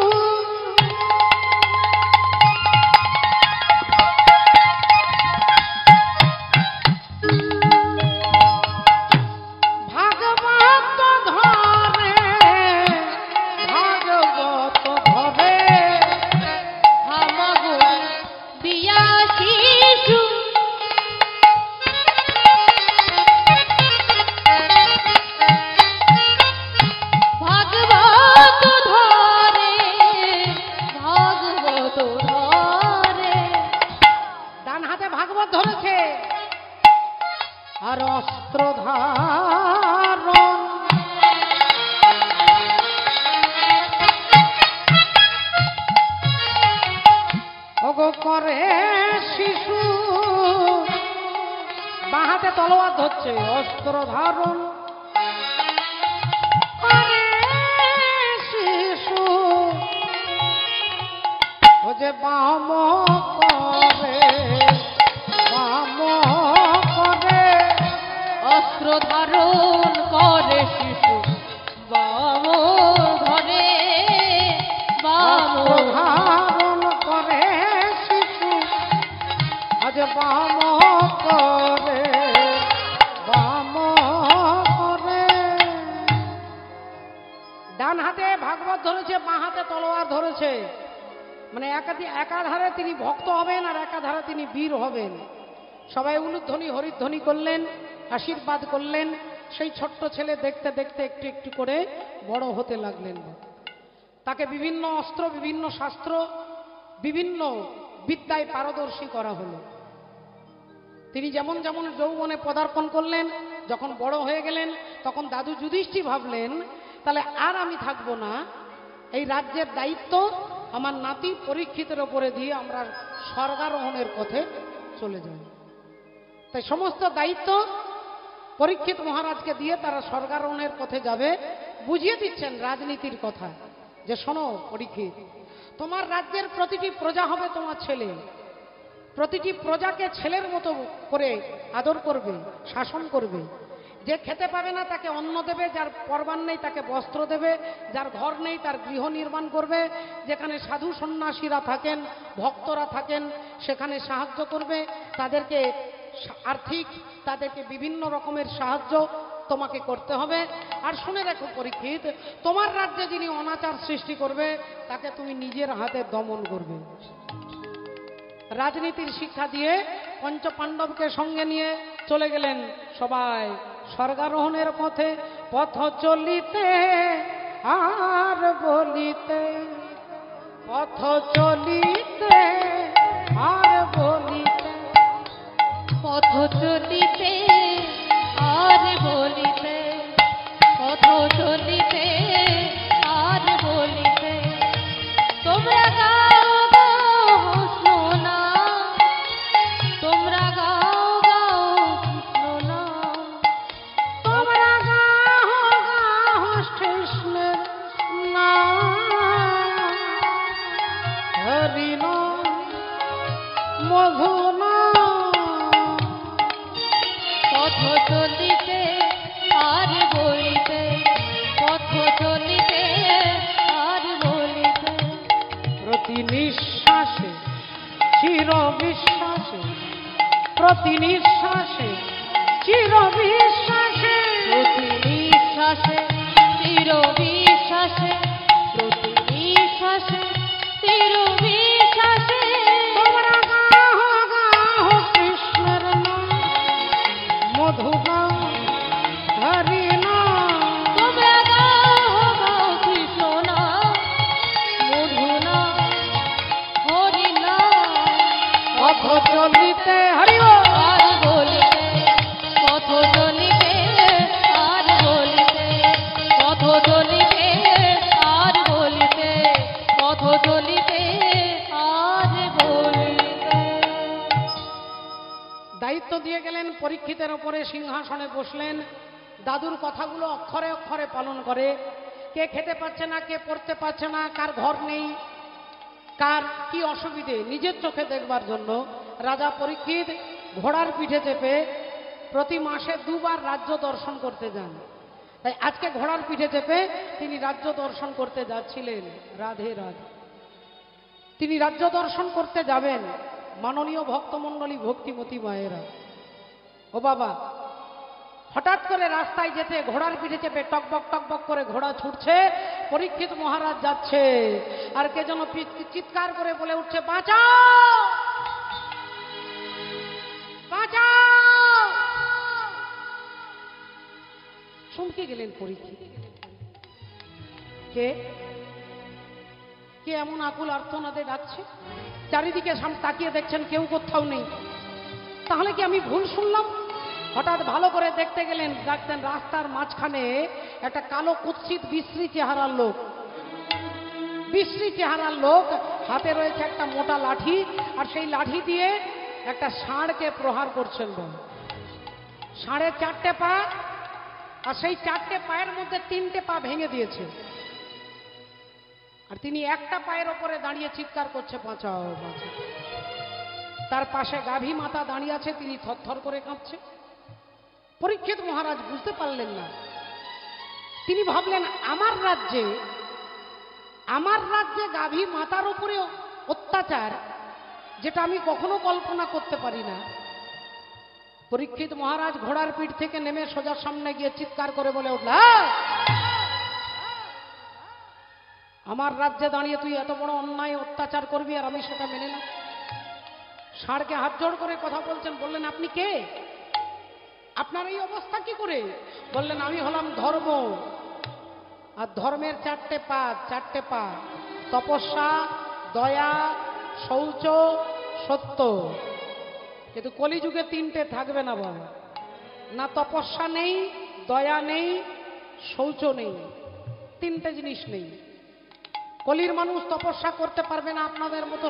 করে শিশু, বাঁ হাতে তলোয়ার ধরছে, অস্ত্র ধারণ করে শিশু, ও যে বাম করে, বাম করে অস্ত্র ধারণ করে শিশু, বাম ধরে, বাম ধারণ করে শিশু, আজ বাম করে, বাম করে। ডান হাতে ভাগবত ধরেছে, বাঁ হাতে তলোয়ার ধরেছে, মানে একাধারে তিনি ভক্ত হবেন আর একাধারে তিনি বীর হবেন। সবাই উলুধ্বনি হরিধ্বনি করলেন, আশীর্বাদ করলেন। সেই ছোট্ট ছেলে দেখতে দেখতে একটু একটু করে বড় হতে লাগলেন। তাকে বিভিন্ন অস্ত্র, বিভিন্ন শাস্ত্র, বিভিন্ন বিদ্যায় পারদর্শী করা হলো। তিনি যেমন যেমন যৌবনে পদার্পণ করলেন, যখন বড় হয়ে গেলেন তখন দাদু যুধিষ্ঠির ভাবলেন তাহলে আর আমি থাকবো না, এই রাজ্যের দায়িত্ব আমার নাতি পরীক্ষিতের ওপরে দিয়ে আমরা স্বর্গারোহণের পথে চলে যাই। তাই সমস্ত দায়িত্ব পরীক্ষিত মহারাজকে দিয়ে তারা স্বর্গারোহণের পথে যাবে। বুঝিয়ে দিচ্ছেন রাজনীতির কথা, যে শোনো পরীক্ষিত, তোমার রাজ্যের প্রতিটি প্রজা হবে তোমার ছেলে, প্রতিটি প্রজাকে ছেলের মতো করে আদর করবে, শাসন করবে। যে খেতে পাবে না তাকে অন্ন দেবে, যার পরবার নেই তাকে বস্ত্র দেবে, যার ঘর নেই তার গৃহ নির্মাণ করবে, যেখানে সাধু সন্ন্যাসীরা থাকেন, ভক্তরা থাকেন সেখানে সাহায্য করবে, তাদেরকে আর্থিক, তাদেরকে বিভিন্ন রকমের সাহায্য তোমাকে করতে হবে। আর শুনে রাখো পরীক্ষিত, তোমার রাজ্যে যিনি অনাচার সৃষ্টি করবে তাকে তুমি নিজের হাতে দমন করবে। রাজনীতির শিক্ষা দিয়ে পঞ্চপাণ্ডবকে সঙ্গে নিয়ে চলে গেলেন সবাই স্বর্গারোহণের পথে। পথ চলিতে আর বলিতে, পথ চলিতে আর বলিতে, পথ চলিতে আর বলিতে, পথ চলিতে আর বলিতে, তোমরা গাও গাও শোনা, তোমরা গাও গাও শোনা, তোমরা গাও গাও কৃষ্ণের নাম, হরি নাম, মধু নাম। পথ চলিতে আর বলিতে, পথ চলিতে আর বলিতে, প্রতি নিঃশ্বাসে চির বিশ্বাসে, প্রতি নিঃশ্বাসে চির বিশ্বাসে, প্রতি নিঃশ্বাসে চির বিশ্বাসে, প্রতি নিঃশ্বাসে চির বিশ্বাসে, তোমরা গাও গাও কৃষ্ণের নাম, মধু গাও, হরি নাম। তোমরা গাও গাও কৃষ্ণ নাম, মধু নাম, হরি নাম। পথ চলিতে হরি বল। আর বলিতে, পথ চলিতে আর বলিতে, পথ চলিতে আর বলিতে, পথ চলিতে আর বলিতে। দায়িত্ব দিয়ে গেলেন পরীক্ষিতের ওপরে, সিংহাসনে বসলেন। দাদুর কথাগুলো অক্ষরে অক্ষরে পালন করে। কে খেতে পাচ্ছে না, কে পড়তে পারছে না, কার ঘর নেই, কার কি অসুবিধে নিজের চোখে দেখবার জন্য রাজা পরীক্ষিত ঘোড়ার পিঠে চেপে প্রতি মাসে 2 বার রাজ্য দর্শন করতে যান। তাই আজকে ঘোড়ার পিঠে চেপে তিনি রাজ্য দর্শন করতে যাচ্ছিলেন। রাধে রাধে। তিনি রাজ্য দর্শন করতে যাবেন। মাননীয় ভক্তমণ্ডলী, ভক্তিমতী মায়েরা, ও বাবা, হঠাৎ করে রাস্তায় যেতে ঘোড়ার পিঠে চেপে টকবক টকবক করে ঘোড়া ছুটছে, পরীক্ষিত মহারাজ যাচ্ছে, আর কে যেন চিৎকার করে বলে উঠছে, বাঁচাও বাঁচাও। চমকে গেলেন পরীক্ষিত। কে কে এমন আকুল আর্তনাদে ডাকছে? চারিদিকে তাকিয়ে দেখছেন কেউ কোথাও নেই। তাহলে কি আমি ভুল শুনলাম? হঠাৎ ভালো করে দেখতে গেলেন, দেখতেন রাস্তার মাঝখানে একটা কালো কুৎসিত বিশ্রী চেহারার লোক। বিশ্রী চেহারার লোক, হাতে রয়েছে একটা মোটা লাঠি, আর সেই লাঠি দিয়ে একটা ষাঁড়কে প্রহার করছেন। ষাঁড়ের 4টে পা, আর সেই 4টে পায়ের মধ্যে 3টে পা ভেঙে দিয়েছে, আর তিনি একটা পায়ের ওপরে দাঁড়িয়ে চিৎকার করছে, বাঁচাও বাঁচাও। তার পাশে গাভী মাতা দাঁড়িয়ে আছে, তিনি থরথর করে কাঁপছে। পরীক্ষিত মহারাজ বুঝতে পারলেন না। তিনি ভাবলেন, আমার রাজ্যে গাভী মাতার উপরে অত্যাচার, যেটা আমি কখনো কল্পনা করতে পারি না। পরীক্ষিত মহারাজ ঘোড়ার পিঠ থেকে নেমে সোজা সামনে গিয়ে চিৎকার করে বলে উঠল, আমার রাজ্যে দাঁড়িয়ে তুই এত বড় অন্যায় অত্যাচার করবি, আর আমি সেটা মেনে না। ষাঁড়কে হাত জোড় করে কথা বলছেন। বললেন, আপনি কে? আপনার এই অবস্থা কি করে? বললেন, আমি হলাম ধর্ম, আর ধর্মের 4টে পা, তপস্যা, দয়া, শৌচ, সত্য। কিন্তু কলিযুগে 3টে থাকবে না বাবা, না তপস্যা নেই, দয়া নেই, শৌচ নেই, 3টে জিনিস নেই। কলির মানুষ তপস্যা করতে পারবে না আপনাদের মতো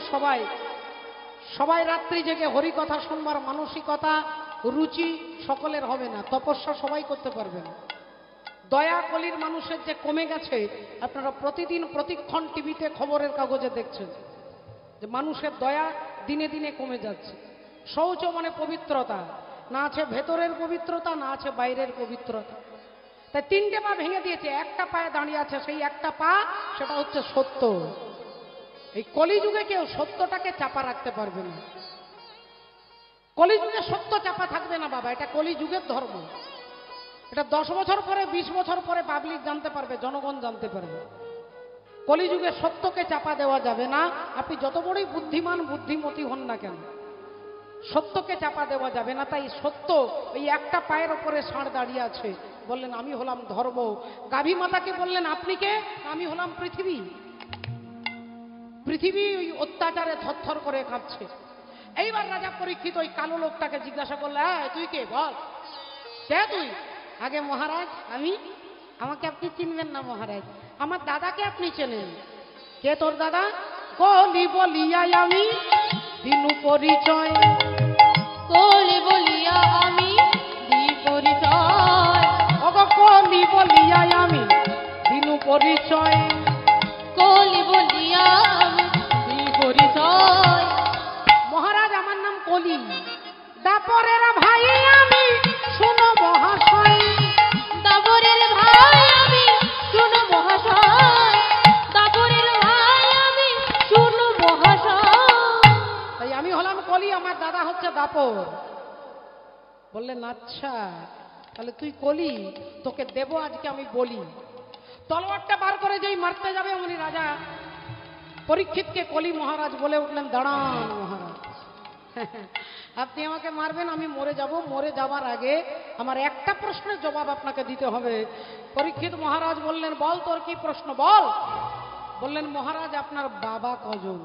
সবাই রাত্রি জেগে হরি কথা শুনবার মানসিকতা, রুচি সকলের হবে না। তপস্যা সবাই করতে পারবে না। দয়া কলির মানুষের যে কমে গেছে, আপনারা প্রতিদিন প্রতিক্ষণ টিভিতে খবরের কাগজে দেখছেন যে মানুষের দয়া দিনে দিনে কমে যাচ্ছে। শৌচ মানে পবিত্রতা, না আছে ভেতরের পবিত্রতা, না আছে বাইরের পবিত্রতা। তাই 3টে পা ভেঙে দিয়েছে, একটা পায়ে দাঁড়িয়ে আছে, সেই একটা পা, সেটা হচ্ছে সত্য। এই কলিযুগে কেউ সত্যটাকে চাপা রাখতে পারবে না। কলিযুগে সত্য চাপা থাকবে না বাবা, এটা কলিযুগের ধর্ম। এটা 10 বছর পরে, 20 বছর পরে পাবলিক জানতে পারবে, জনগণ জানতে পারবে। কলিযুগে সত্যকে চাপা দেওয়া যাবে না। আপনি যত বড়ই বুদ্ধিমান বুদ্ধিমতী হন না কেন, সত্যকে চাপা দেওয়া যাবে না। তাই সত্য ওই একটা পায়ের ওপরে ষাঁড় দাঁড়িয়ে আছে। বললেন, আমি হলাম ধর্ম। গাভী মাতাকে বললেন, আপনি কে? আমি হলাম পৃথিবী। পৃথিবী ওই অত্যাচারে থরথর করে কাঁপছে। এইবার রাজা পরীক্ষিত ওই কালো লোকটাকে জিজ্ঞাসা করলে, তুই কে? বল, কে তুই? আগে মহারাজ, আমাকে আপনি চিনবেন না মহারাজ, আমার দাদাকে আপনি চেনেন। কে তোর দাদা? কলি বলিয়া আমি দিনু পরিচয়। কলি বলিয়া আমি দিই পরিচয়। ওগো কলি বলিয়া আমি দিনু পরিচয়। কলি বলিয়া আমি দিই পরিচয়। মহারাজ, আমার নাম কলি, দাপরের ভাই আমি, শুনো মহাশয়। দাপরের ভাই আমি, শুনো মহাশয়। দাপরের ভাই আমি, শুনো মহাশয়। তাই আমি হলাম কলি, আমার দাদা হচ্ছে দাপর। বললেন, আচ্ছা, তাহলে তুই কলি, তোকে দেব আজকে আমি বলি। তলোয়ারটা বার করে যেই মারতে যাবে, উনি রাজা পরীক্ষিতকে কলি মহারাজ বলে উঠলেন, দাঁড়ান মহারাজ, আপনি আমাকে মারবেন, আমি মরে যাব। মরে যাবার আগে আমার একটা প্রশ্নের জবাব আপনাকে দিতে হবে। পরীক্ষিত মহারাজ বললেন, বল, তোর কি প্রশ্ন বল। বললেন, মহারাজ, আপনার বাবা কজন?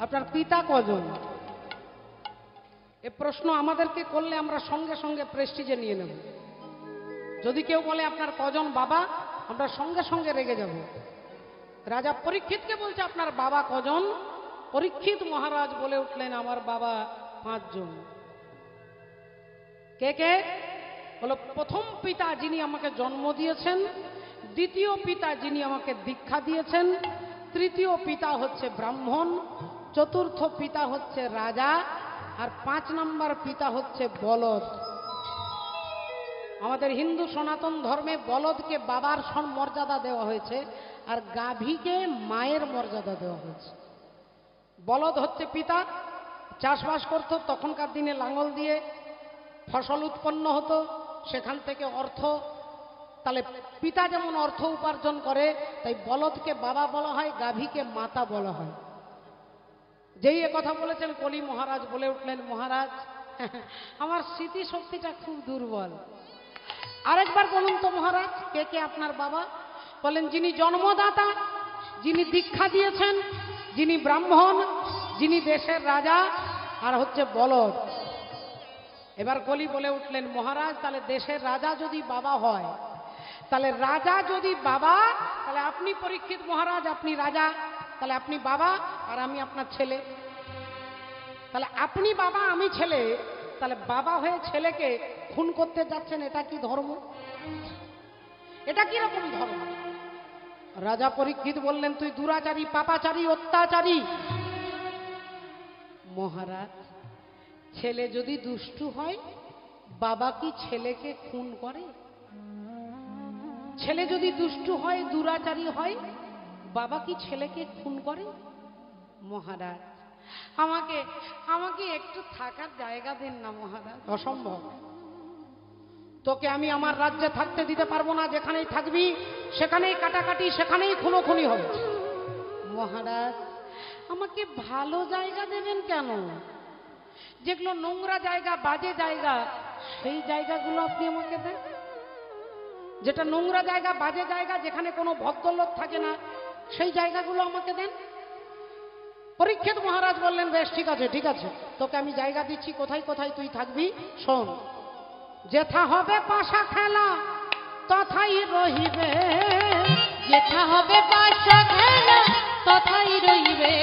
আপনার পিতা কজন? এ প্রশ্ন আমাদেরকে করলে আমরা সঙ্গে সঙ্গে প্রেস্টিজে নিয়ে নেব। যদি কেউ বলে আপনার কজন বাবা, আমরা সঙ্গে সঙ্গে রেগে যাব। রাজা পরীক্ষিতকে বলছে, আপনার বাবা কজন? পরীক্ষিত মহারাজ বলে উঠলেন, আমার বাবা 5 জন। কে কে? বলো, প্রথম পিতা যিনি আমাকে জন্ম দিয়েছেন, দ্বিতীয় পিতা যিনি আমাকে দীক্ষা দিয়েছেন, তৃতীয় পিতা হচ্ছে ব্রাহ্মণ, চতুর্থ পিতা হচ্ছে রাজা, আর 5 নম্বর পিতা হচ্ছে বলদ। আমাদের হিন্দু সনাতন ধর্মে বলদকে বাবার মর্যাদা দেওয়া হয়েছে, আর গাভীকে মায়ের মর্যাদা দেওয়া হয়েছে। বলদ হচ্ছে পিতা, চাষবাস করত, তখনকার দিনে লাঙল দিয়ে ফসল উৎপন্ন হতো, সেখান থেকে অর্থ। তাহলে পিতা যেমন অর্থ উপার্জন করে, তাই বলদকে বাবা বলা হয়, গাভীকে মাতা বলা হয়। যেই এ কথা বলেছেন, কলি মহারাজ বলে উঠলেন, মহারাজ, আমার স্মৃতিশক্তিটা খুব দুর্বল। আরেকবার বলুন তো মহারাজ, কে কে আপনার বাবা? বলেন, যিনি জন্মদাতা, যিনি দীক্ষা দিয়েছেন, যিনি ব্রাহ্মণ, যিনি দেশের রাজা, আর হচ্ছে বলদ। এবার কলি বলে উঠলেন, মহারাজ, তাহলে দেশের রাজা যদি বাবা হয়, তাহলে রাজা যদি বাবা, তাহলে আপনি পরীক্ষিত মহারাজ, আপনি রাজা, তাহলে আপনি বাবা আর আমি আপনার ছেলে। তাহলে আপনি বাবা আমি ছেলে, তাহলে বাবা হয়ে ছেলেকে খুন করতে যাচ্ছেন, এটা কি ধর্ম? এটা কি রকম ধর্ম? রাজা পরীক্ষিত বললেন, তুই দুরাচারী, পাপাচারী, অত্যাচারী। মহারাজ, ছেলে যদি দুষ্টু হয়, বাবা কি ছেলেকে খুন করে? ছেলে যদি দুষ্টু হয়, দুরাচারী হয়, বাবা কি ছেলেকে খুন করে? মহারাজ, আমাকে আমাকে একটু থাকার জায়গা দিন না মহারাজ। অসম্ভব, তোকে আমি আমার রাজ্যে থাকতে দিতে পারবো না। যেখানেই থাকবি সেখানেই কাটাকাটি, সেখানেই খুনোখুনি হবে। মহারাজ, আমাকে ভালো জায়গা দেবেন কেন? যেগুলো নোংরা জায়গা, বাজে জায়গা, সেই জায়গাগুলো আপনি আমাকে দেন। যেটা নোংরা জায়গা, বাজে জায়গা, যেখানে কোনো ভদ্রলোক থাকে না, সেই জায়গাগুলো আমাকে দেন। পরীক্ষিত মহারাজ বললেন, বেশ ঠিক আছে, ঠিক আছে, তোকে আমি জায়গা দিচ্ছি। কোথায় কোথায় তুই থাকবি শোন। যেথা হবে পাশা খেলা তথাই রহিবে, যেথা হবে পাশা খেলা তথাই রহিবে,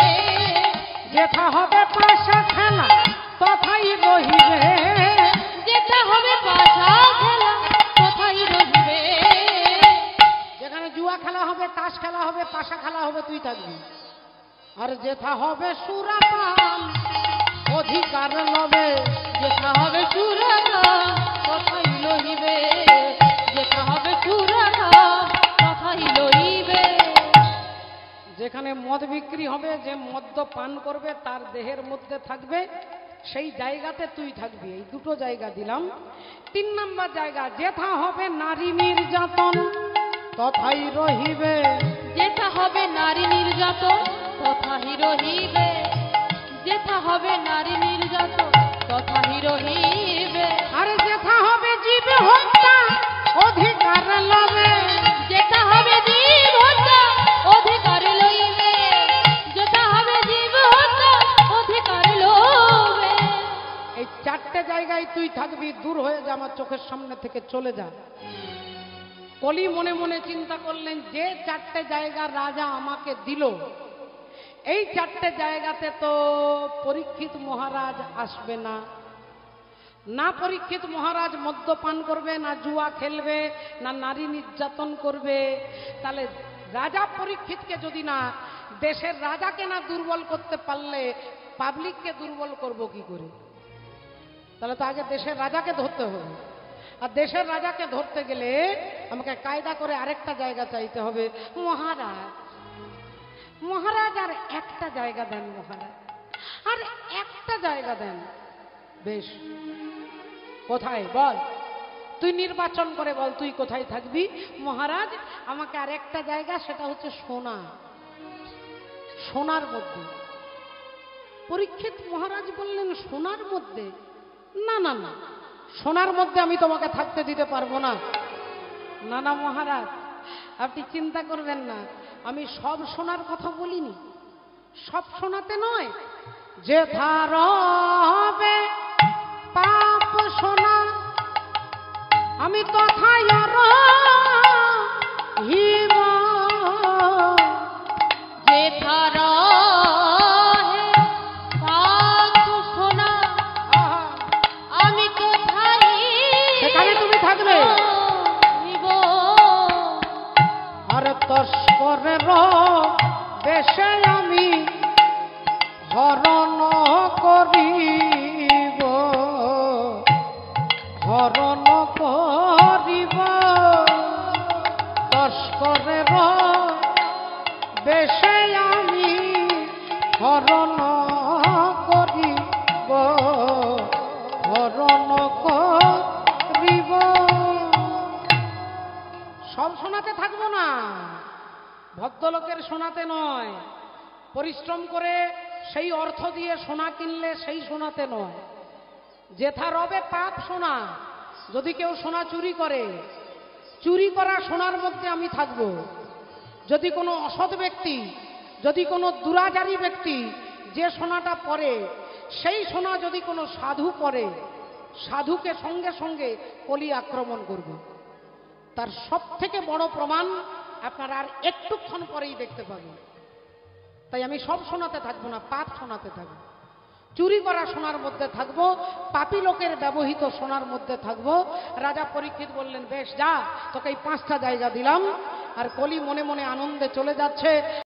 যেথা হবে পাশা খেলা তথাই রহিবে, যেথা হবে পাশা খেলা তথাই রহিবে। যেখানে জুয়া খেলা হবে, তাস খেলা হবে, পাশা খেলা হবে, তুই থাকবি। আর যেথা হবে সুরাপান অধিকার লবে, যেথা হবে সুরাগা তথাই লহিবে, যেথা হবে সুরাগা তথাই লহিবে। যেখানে মদ বিক্রি হবে, যে মদ্য পান করবে তার দেহের মধ্যে থাকবে, সেই জায়গাতে তুই থাকবি। এই দুটো জায়গা দিলাম। 3 নম্বর জায়গা, যেথা হবে নারী নির্যাতন তথাই রহিবে, যেথা হবে নারী নির্যাতন তথাই রহিবে, যেথা হবে নারী নির্যাতন তথাই রহিবে। আর যেথা হবে জীব হত্যা অধিকার লবে, যেথা হবে জীব হত্যা অধিকার লইবে, যেথা হবে জীব হত্যা অধিকার লবে। এই 4টে জায়গায় তুই থাকবি। দূর হয়ে যা, আমার চোখের সামনে থেকে চলে যা। কলি মনে মনে চিন্তা করলেন, যে 4টে জায়গা রাজা আমাকে দিল, এই 4টে জায়গাতে তো পরীক্ষিত মহারাজ আসবে না। না পরীক্ষিত মহারাজ মদ্যপান করবে, না জুয়া খেলবে, না নারী নির্যাতন করবে। তাহলে রাজা পরীক্ষিতকে যদি না, দেশের রাজাকে না দুর্বল করতে পারলে পাবলিককে দুর্বল করব কি করে? তাহলে তো আগে দেশের রাজাকে ধরতে হবে। আর দেশের রাজাকে ধরতে গেলে আমাকে কায়দা করে আরেকটা জায়গা চাইতে হবে। মহারাজ, মহারাজ আর একটা জায়গা দেন মহারাজ, আর একটা জায়গা দেন। বেশ, কোথায় বল? তুই নির্বাচন করে বল, তুই কোথায় থাকবি? মহারাজ, আমাকে আর একটা জায়গা, সেটা হচ্ছে সোনা, সোনার মধ্যে। পরীক্ষিত মহারাজ বললেন, সোনার মধ্যে? না না না, সোনার মধ্যে আমি তোমাকে থাকতে দিতে পারবো না। না না মহারাজ, আপনি চিন্তা করবেন না, আমি সব সোনার কথা বলিনি। সব সোনাতে নয়, যে ধার হবে পাপ সোনা আমি তথায় রহিব, যেথা রহে পাপ সোনা আমি তথাই সেখানে তুমি থাকবে। রহিব। আর তস্করের বেশে আমি হরণ করিব, হরণ করিব, তস্করের বেশে আমি হরণ করিব, হরণ করিব। সব সোনাতে থাকবো না, ভদ্রলোকের সোনাতে নয়। পরিশ্রম করে সেই অর্থ দিয়ে সোনা কিনলে সেই সোনাতে নয়। যেথা রবে পাপ সোনা, যদি কেউ সোনা চুরি করে, চুরি করা সোনার মধ্যে আমি থাকব। যদি কোনো অসৎ ব্যক্তি, যদি কোনো দুরাচারী ব্যক্তি যে সোনাটা পরে, সেই সোনা যদি কোনো সাধু পরে, সাধুকে সঙ্গে সঙ্গে কলি আক্রমণ করবে। তার সব থেকে বড় প্রমাণ আপনারা আর একটুক্ষণ পরেই দেখতে পাবেন। তাই আমি সব শোনাতে থাকবো না, পাপ শোনাতে থাকবো। চুরি করা সোনার মধ্যে থাকবো, পাপী লোকের ব্যবহৃত সোনার মধ্যে থাকবো। রাজা পরীক্ষিত বললেন, বেশ যা, তোকে এই 5টা জায়গা দিলাম। আর কলি মনে মনে আনন্দে চলে যাচ্ছে।